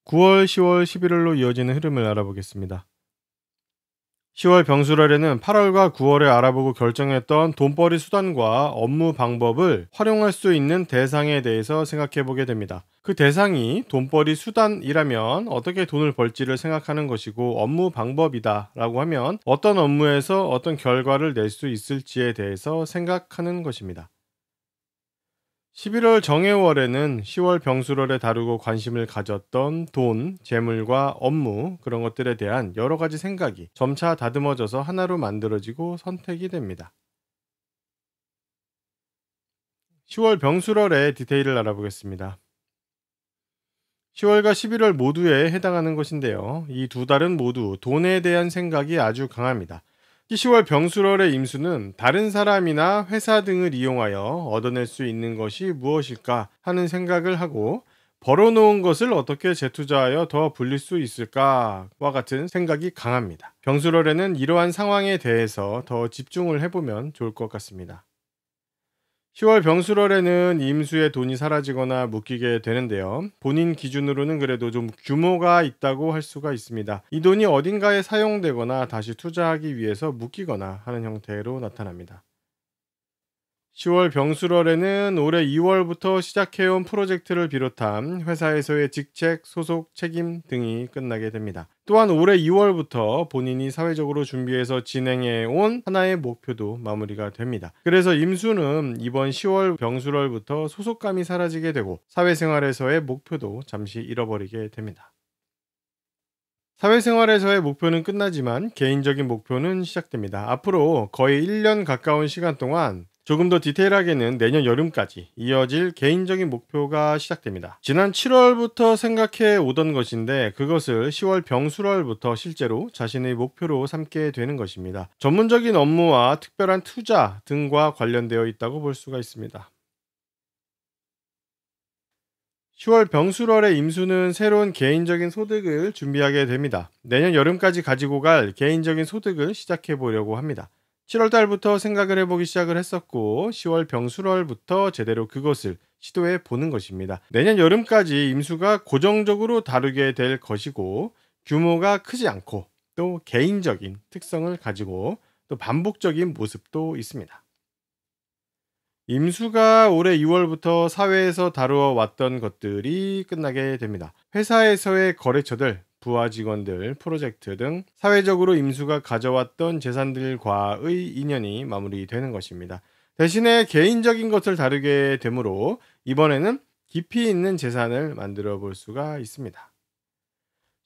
9월, 10월, 11월로 이어지는 흐름을 알아보겠습니다. 10월 병술월에는 8월과 9월에 알아보고 결정했던 돈벌이 수단과 업무 방법을 활용할 수 있는 대상에 대해서 생각해 보게 됩니다. 그 대상이 돈벌이 수단이라면 어떻게 돈을 벌지를 생각하는 것이고 업무 방법이다 라고 하면 어떤 업무에서 어떤 결과를 낼 수 있을지에 대해서 생각하는 것입니다. 11월 정회월에는 10월 병술월에 다루고 관심을 가졌던 돈, 재물과 업무 그런 것들에 대한 여러 가지 생각이 점차 다듬어져서 하나로 만들어지고 선택이 됩니다. 10월 병술월의 디테일을 알아보겠습니다. 10월과 11월 모두에 해당하는 것인데요. 이 두 달은 모두 돈에 대한 생각이 아주 강합니다. 10월 병술월의 임수는 다른 사람이나 회사 등을 이용하여 얻어낼 수 있는 것이 무엇일까 하는 생각을 하고 벌어놓은 것을 어떻게 재투자하여 더 불릴 수 있을까와 같은 생각이 강합니다. 병술월에는 이러한 상황에 대해서 더 집중을 해보면 좋을 것 같습니다. 10월 병술월에는 임수의 돈이 사라지거나 묶이게 되는데요. 본인 기준으로는 그래도 좀 규모가 있다고 할 수가 있습니다. 이 돈이 어딘가에 사용되거나 다시 투자하기 위해서 묶이거나 하는 형태로 나타납니다. 10월 병술월에는 올해 2월부터 시작해온 프로젝트를 비롯한 회사에서의 직책, 소속, 책임 등이 끝나게 됩니다. 또한 올해 2월부터 본인이 사회적으로 준비해서 진행해온 하나의 목표도 마무리가 됩니다. 그래서 임수는 이번 10월 병술월부터 소속감이 사라지게 되고 사회생활에서의 목표도 잠시 잃어버리게 됩니다. 사회생활에서의 목표는 끝나지만 개인적인 목표는 시작됩니다. 앞으로 거의 1년 가까운 시간 동안 조금 더 디테일하게는 내년 여름까지 이어질 개인적인 목표가 시작됩니다. 지난 7월부터 생각해 오던 것인데 그것을 10월 병술월부터 실제로 자신의 목표로 삼게 되는 것입니다. 전문적인 업무와 특별한 투자 등과 관련되어 있다고 볼 수가 있습니다. 10월 병술월의 임수는 새로운 개인적인 소득을 준비하게 됩니다. 내년 여름까지 가지고 갈 개인적인 소득을 시작해 보려고 합니다. 7월 달부터 생각을 해보기 시작을 했었고 10월 병술월부터 제대로 그것을 시도해 보는 것입니다. 내년 여름까지 임수가 고정적으로 다루게 될 것이고 규모가 크지 않고 또 개인적인 특성을 가지고 또 반복적인 모습도 있습니다. 임수가 올해 2월부터 사회에서 다루어 왔던 것들이 끝나게 됩니다. 회사에서의 거래처들, 부하 직원들, 프로젝트 등 사회적으로 임수가 가져왔던 재산들과의 인연이 마무리되는 것입니다. 대신에 개인적인 것을 다루게 되므로 이번에는 깊이 있는 재산을 만들어 볼 수가 있습니다.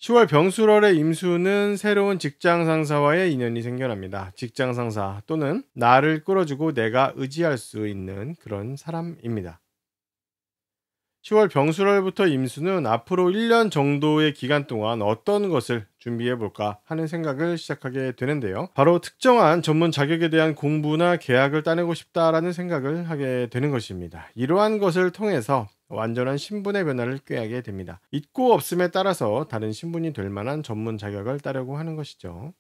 10월 병술월의 임수는 새로운 직장 상사와의 인연이 생겨납니다. 직장 상사 또는 나를 끌어주고 내가 의지할 수 있는 그런 사람입니다. 10월 병술월부터 임수는 앞으로 1년 정도의 기간 동안 어떤 것을 준비해 볼까 하는 생각을 시작하게 되는데요. 바로 특정한 전문 자격에 대한 공부나 계약을 따내고 싶다라는 생각을 하게 되는 것입니다. 이러한 것을 통해서 완전한 신분의 변화를 꾀하게 됩니다. 있고 없음에 따라서 다른 신분이 될 만한 전문 자격을 따려고 하는 것이죠.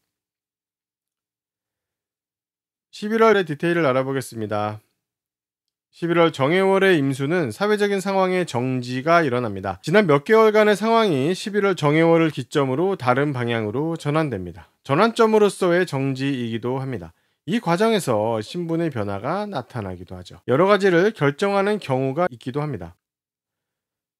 11월의 디테일을 알아보겠습니다. 11월 정해월의 임수는 사회적인 상황의 정지가 일어납니다. 지난 몇 개월간의 상황이 11월 정해월을 기점으로 다른 방향으로 전환됩니다. 전환점으로서의 정지이기도 합니다. 이 과정에서 신분의 변화가 나타나기도 하죠. 여러 가지를 결정하는 경우가 있기도 합니다.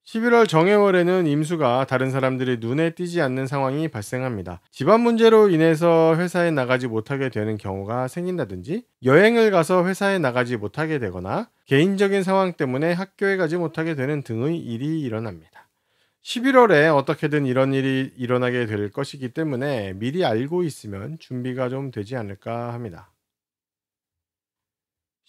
11월 정해월에는 임수가 다른 사람들이 눈에 띄지 않는 상황이 발생합니다. 집안 문제로 인해서 회사에 나가지 못하게 되는 경우가 생긴다든지, 여행을 가서 회사에 나가지 못하게 되거나 개인적인 상황 때문에 학교에 가지 못하게 되는 등의 일이 일어납니다. 11월에 어떻게든 이런 일이 일어나게 될 것이기 때문에 미리 알고 있으면 준비가 좀 되지 않을까 합니다.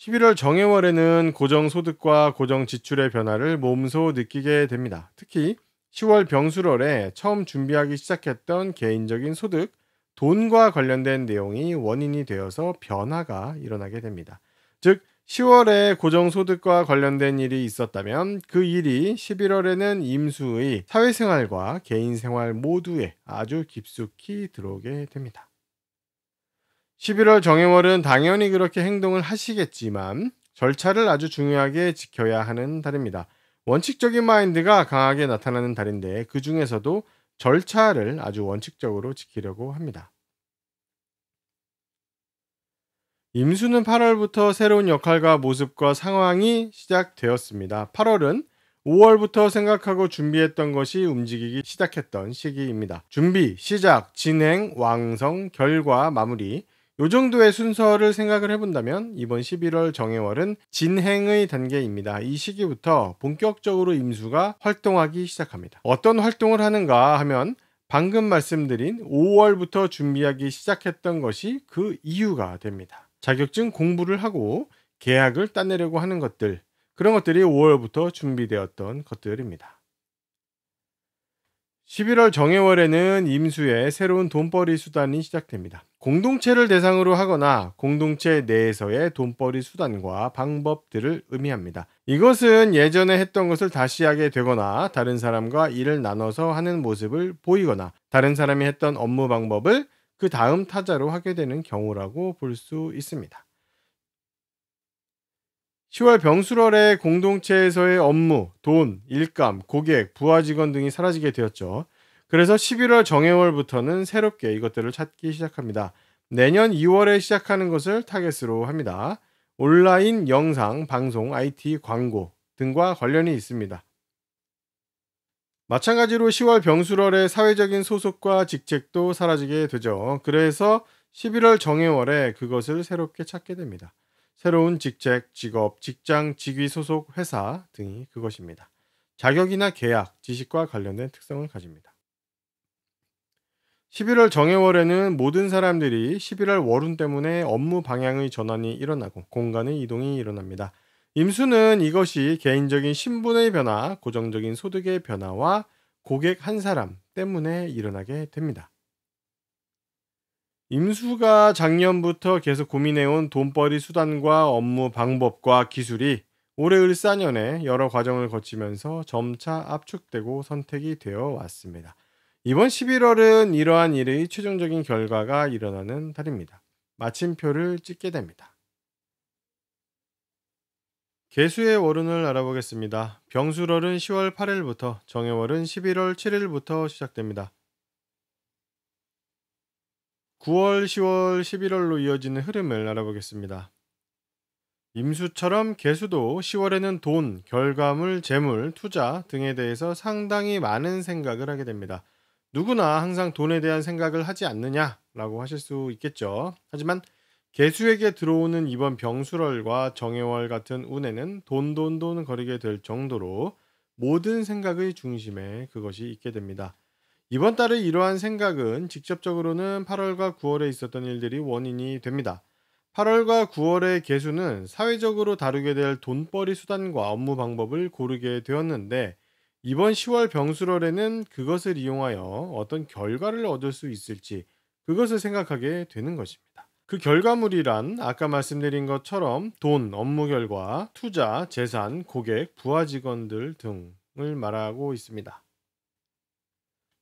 11월 정해월에는 고정소득과 고정지출의 변화를 몸소 느끼게 됩니다. 특히 10월 병술월에 처음 준비하기 시작했던 개인적인 소득, 돈과 관련된 내용이 원인이 되어서 변화가 일어나게 됩니다. 즉, 10월에 고정소득과 관련된 일이 있었다면 그 일이 11월에는 임수의 사회생활과 개인생활 모두에 아주 깊숙이 들어오게 됩니다. 11월 정해월은 당연히 그렇게 행동을 하시겠지만 절차를 아주 중요하게 지켜야 하는 달입니다. 원칙적인 마인드가 강하게 나타나는 달인데 그 중에서도 절차를 아주 원칙적으로 지키려고 합니다. 임수는 8월부터 새로운 역할과 모습과 상황이 시작되었습니다. 8월은 5월부터 생각하고 준비했던 것이 움직이기 시작했던 시기입니다. 준비, 시작, 진행, 완성, 결과, 마무리, 요 정도의 순서를 생각을 해본다면 이번 11월 정해월은 진행의 단계입니다. 이 시기부터 본격적으로 임수가 활동하기 시작합니다. 어떤 활동을 하는가 하면 방금 말씀드린 5월부터 준비하기 시작했던 것이 그 이유가 됩니다. 자격증 공부를 하고 계약을 따내려고 하는 것들, 그런 것들이 5월부터 준비되었던 것들입니다. 11월 정해월에는 임수의 새로운 돈벌이 수단이 시작됩니다. 공동체를 대상으로 하거나 공동체 내에서의 돈벌이 수단과 방법들을 의미합니다. 이것은 예전에 했던 것을 다시 하게 되거나 다른 사람과 일을 나눠서 하는 모습을 보이거나 다른 사람이 했던 업무 방법을 그 다음 타자로 하게 되는 경우라고 볼 수 있습니다. 10월 병술월에 공동체에서의 업무, 돈, 일감, 고객, 부하 직원 등이 사라지게 되었죠. 그래서 11월 정해월부터는 새롭게 이것들을 찾기 시작합니다. 내년 2월에 시작하는 것을 타겟으로 합니다. 온라인, 영상, 방송, IT, 광고 등과 관련이 있습니다. 마찬가지로 10월 병술월에 사회적인 소속과 직책도 사라지게 되죠. 그래서 11월 정해월에 그것을 새롭게 찾게 됩니다. 새로운 직책, 직업, 직장, 직위 소속 회사 등이 그것입니다. 자격이나 계약, 지식과 관련된 특성을 가집니다. 11월 정해월에는 모든 사람들이 11월 월운 때문에 업무 방향의 전환이 일어나고 공간의 이동이 일어납니다. 임수는 이것이 개인적인 신분의 변화, 고정적인 소득의 변화와 고객 한 사람 때문에 일어나게 됩니다. 임수가 작년부터 계속 고민해온 돈벌이 수단과 업무 방법과 기술이 올해 을사년에 여러 과정을 거치면서 점차 압축되고 선택이 되어 왔습니다. 이번 11월은 이러한 일의 최종적인 결과가 일어나는 달입니다. 마침표를 찍게 됩니다. 개수의 월운을 알아보겠습니다. 병술월은 10월 8일부터, 정해월은 11월 7일부터 시작됩니다. 9월, 10월, 11월로 이어지는 흐름을 알아보겠습니다. 임수처럼 개수도 10월에는 돈, 결과물, 재물, 투자 등에 대해서 상당히 많은 생각을 하게 됩니다. 누구나 항상 돈에 대한 생각을 하지 않느냐라고 하실 수 있겠죠. 하지만 개수에게 들어오는 이번 병술월과 정해월 같은 운에는 돈 거리게 될 정도로 모든 생각의 중심에 그것이 있게 됩니다. 이번 달의 이러한 생각은 직접적으로는 8월과 9월에 있었던 일들이 원인이 됩니다. 8월과 9월의 개수는 사회적으로 다루게 될 돈벌이 수단과 업무 방법을 고르게 되었는데, 이번 10월 병술월에는 그것을 이용하여 어떤 결과를 얻을 수 있을지 그것을 생각하게 되는 것입니다. 그 결과물이란 아까 말씀드린 것처럼 돈, 업무 결과, 투자, 재산, 고객, 부하 직원들 등을 말하고 있습니다.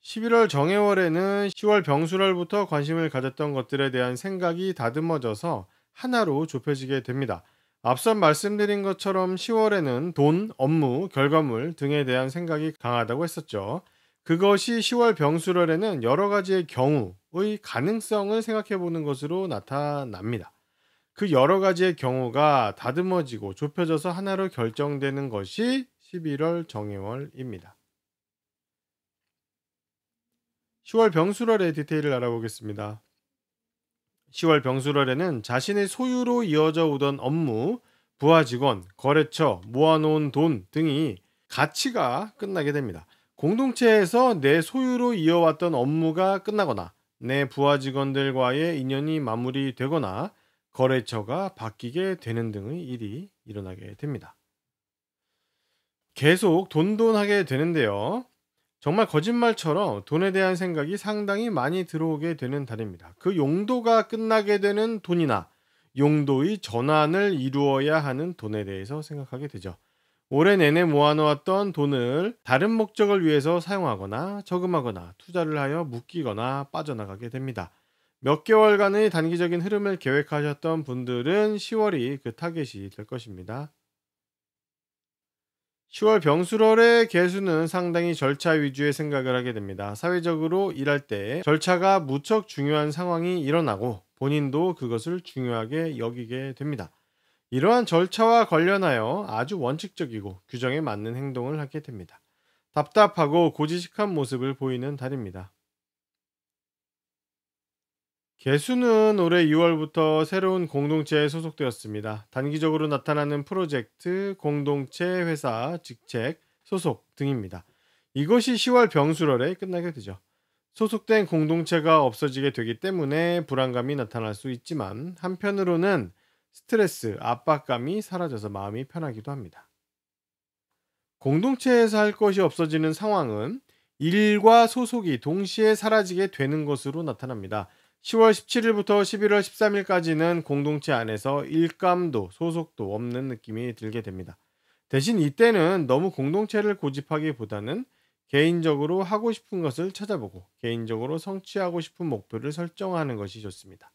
11월 정해월에는 10월 병술월부터 관심을 가졌던 것들에 대한 생각이 다듬어져서 하나로 좁혀지게 됩니다. 앞선 말씀드린 것처럼 10월에는 돈, 업무, 결과물 등에 대한 생각이 강하다고 했었죠. 그것이 10월 병술월에는 여러 가지의 경우의 가능성을 생각해 보는 것으로 나타납니다. 그 여러 가지의 경우가 다듬어지고 좁혀져서 하나로 결정되는 것이 11월 정해월입니다. 10월 병술월의 디테일을 알아보겠습니다. 10월 병술월에는 자신의 소유로 이어져 오던 업무, 부하 직원, 거래처, 모아놓은 돈 등이 가치가 끝나게 됩니다. 공동체에서 내 소유로 이어왔던 업무가 끝나거나 내 부하 직원들과의 인연이 마무리되거나 거래처가 바뀌게 되는 등의 일이 일어나게 됩니다. 계속 돈돈하게 되는데요. 정말 거짓말처럼 돈에 대한 생각이 상당히 많이 들어오게 되는 달입니다. 그 용도가 끝나게 되는 돈이나 용도의 전환을 이루어야 하는 돈에 대해서 생각하게 되죠. 올해 내내 모아놓았던 돈을 다른 목적을 위해서 사용하거나 저금하거나 투자를 하여 묶이거나 빠져나가게 됩니다. 몇 개월간의 단기적인 흐름을 계획하셨던 분들은 10월이 그 타겟이 될 것입니다. 10월 병술월의 개수는 상당히 절차 위주의 생각을 하게 됩니다. 사회적으로 일할 때 절차가 무척 중요한 상황이 일어나고 본인도 그것을 중요하게 여기게 됩니다. 이러한 절차와 관련하여 아주 원칙적이고 규정에 맞는 행동을 하게 됩니다. 답답하고 고지식한 모습을 보이는 달입니다. 개수는 올해 6월부터 새로운 공동체에 소속되었습니다. 단기적으로 나타나는 프로젝트, 공동체, 회사, 직책, 소속 등입니다. 이것이 10월 병술월에 끝나게 되죠. 소속된 공동체가 없어지게 되기 때문에 불안감이 나타날 수 있지만 한편으로는 스트레스, 압박감이 사라져서 마음이 편하기도 합니다. 공동체에서 할 것이 없어지는 상황은 일과 소속이 동시에 사라지게 되는 것으로 나타납니다. 10월 17일부터 11월 13일까지는 공동체 안에서 일감도 소속도 없는 느낌이 들게 됩니다. 대신 이때는 너무 공동체를 고집하기보다는 개인적으로 하고 싶은 것을 찾아보고 개인적으로 성취하고 싶은 목표를 설정하는 것이 좋습니다.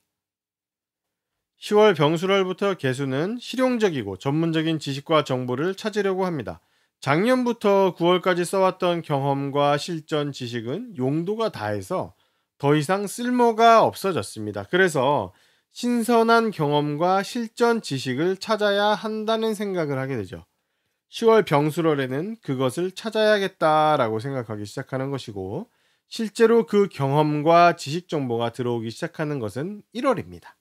10월 병술월부터 개수는 실용적이고 전문적인 지식과 정보를 찾으려고 합니다. 작년부터 9월까지 써왔던 경험과 실전 지식은 용도가 다해서 더 이상 쓸모가 없어졌습니다. 그래서 신선한 경험과 실전 지식을 찾아야 한다는 생각을 하게 되죠. 10월 병술월에는 그것을 찾아야겠다라고 생각하기 시작하는 것이고, 실제로 그 경험과 지식 정보가 들어오기 시작하는 것은 1월입니다.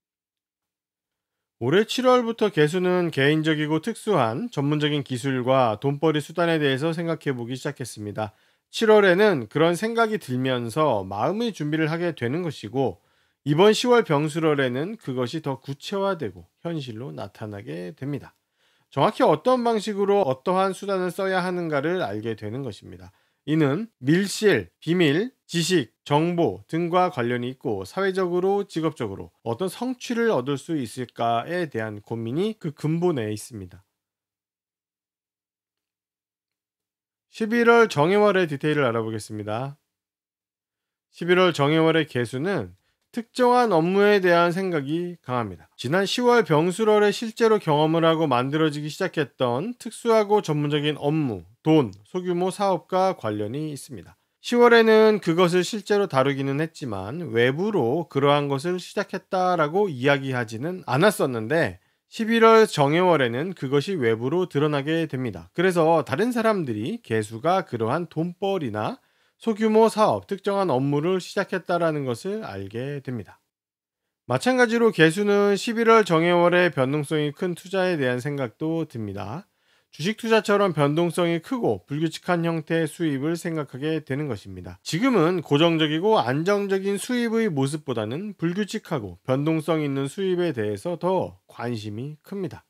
올해 7월부터 개수는 개인적이고 특수한 전문적인 기술과 돈벌이 수단에 대해서 생각해 보기 시작했습니다. 7월에는 그런 생각이 들면서 마음의 준비를 하게 되는 것이고, 이번 10월 병술월에는 그것이 더 구체화되고 현실로 나타나게 됩니다. 정확히 어떤 방식으로 어떠한 수단을 써야 하는가를 알게 되는 것입니다. 이는 밀실, 비밀, 지식, 정보 등과 관련이 있고 사회적으로, 직업적으로 어떤 성취를 얻을 수 있을까에 대한 고민이 그 근본에 있습니다. 11월 정해월의 디테일을 알아보겠습니다. 11월 정해월의 개수는 특정한 업무에 대한 생각이 강합니다. 지난 10월 병술월에 실제로 경험을 하고 만들어지기 시작했던 특수하고 전문적인 업무, 돈, 소규모 사업과 관련이 있습니다. 10월에는 그것을 실제로 다루기는 했지만 외부로 그러한 것을 시작했다라고 이야기하지는 않았었는데 11월 정예월에는 그것이 외부로 드러나게 됩니다. 그래서 다른 사람들이 개수가 그러한 돈벌이나 소규모 사업, 특정한 업무를 시작했다라는 것을 알게 됩니다. 마찬가지로 개수는 11월 정예월의 변동성이 큰 투자에 대한 생각도 듭니다. 주식 투자처럼 변동성이 크고 불규칙한 형태의 수입을 생각하게 되는 것입니다. 지금은 고정적이고 안정적인 수입의 모습보다는 불규칙하고 변동성 있는 수입에 대해서 더 관심이 큽니다.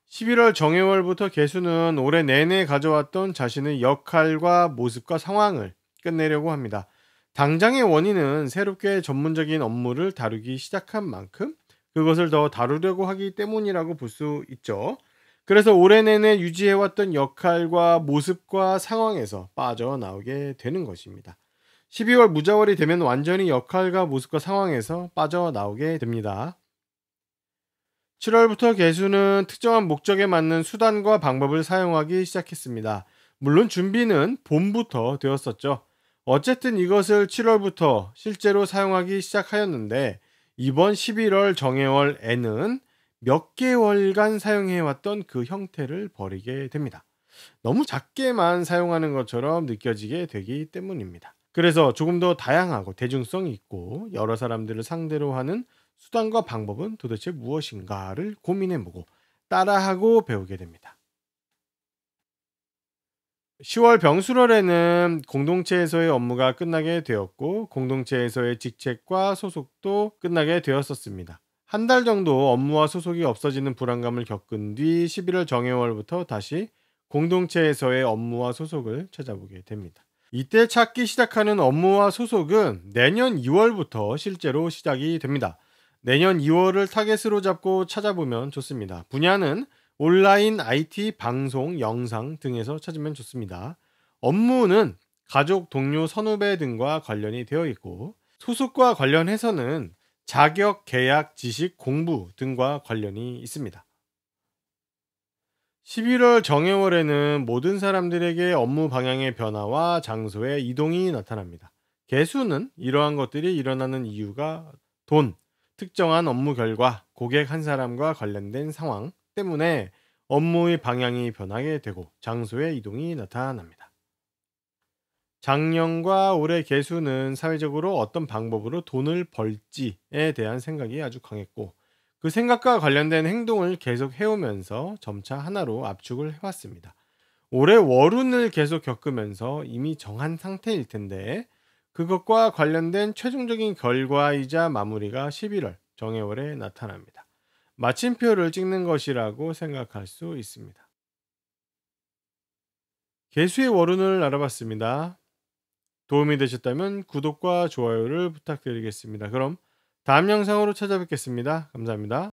11월 정예월부터 개수는 올해 내내 가져왔던 자신의 역할과 모습과 상황을 끝내려고 합니다. 당장의 원인은 새롭게 전문적인 업무를 다루기 시작한 만큼 그것을 더 다루려고 하기 때문이라고 볼 수 있죠. 그래서 올해 내내 유지해왔던 역할과 모습과 상황에서 빠져나오게 되는 것입니다. 12월 무자월이 되면 완전히 역할과 모습과 상황에서 빠져나오게 됩니다. 7월부터 개수는 특정한 목적에 맞는 수단과 방법을 사용하기 시작했습니다. 물론 준비는 봄부터 되었었죠. 어쨌든 이것을 7월부터 실제로 사용하기 시작하였는데 이번 11월 정예월에는 몇 개월간 사용해왔던 그 형태를 버리게 됩니다. 너무 작게만 사용하는 것처럼 느껴지게 되기 때문입니다. 그래서 조금 더 다양하고 대중성이 있고 여러 사람들을 상대로 하는 수단과 방법은 도대체 무엇인가를 고민해보고 따라하고 배우게 됩니다. 10월 병술월에는 공동체에서의 업무가 끝나게 되었고 공동체에서의 직책과 소속도 끝나게 되었었습니다. 한 달 정도 업무와 소속이 없어지는 불안감을 겪은 뒤 11월 정예월부터 다시 공동체에서의 업무와 소속을 찾아보게 됩니다. 이때 찾기 시작하는 업무와 소속은 내년 2월부터 실제로 시작이 됩니다. 내년 2월을 타겟으로 잡고 찾아보면 좋습니다. 분야는 온라인, IT, 방송, 영상 등에서 찾으면 좋습니다. 업무는 가족, 동료, 선후배 등과 관련이 되어 있고 소속과 관련해서는 자격, 계약, 지식, 공부 등과 관련이 있습니다. 11월 정예월에는 모든 사람들에게 업무 방향의 변화와 장소의 이동이 나타납니다. 개수는 이러한 것들이 일어나는 이유가 돈, 특정한 업무 결과, 고객 한 사람과 관련된 상황 때문에 업무의 방향이 변하게 되고 장소의 이동이 나타납니다. 작년과 올해 개수는 사회적으로 어떤 방법으로 돈을 벌지에 대한 생각이 아주 강했고 그 생각과 관련된 행동을 계속 해오면서 점차 하나로 압축을 해왔습니다. 올해 월운을 계속 겪으면서 이미 정한 상태일 텐데 그것과 관련된 최종적인 결과이자 마무리가 11월 정예월에 나타납니다. 마침표를 찍는 것이라고 생각할 수 있습니다. 개수의 월운을 알아봤습니다. 도움이 되셨다면 구독과 좋아요를 부탁드리겠습니다. 그럼 다음 영상으로 찾아뵙겠습니다. 감사합니다.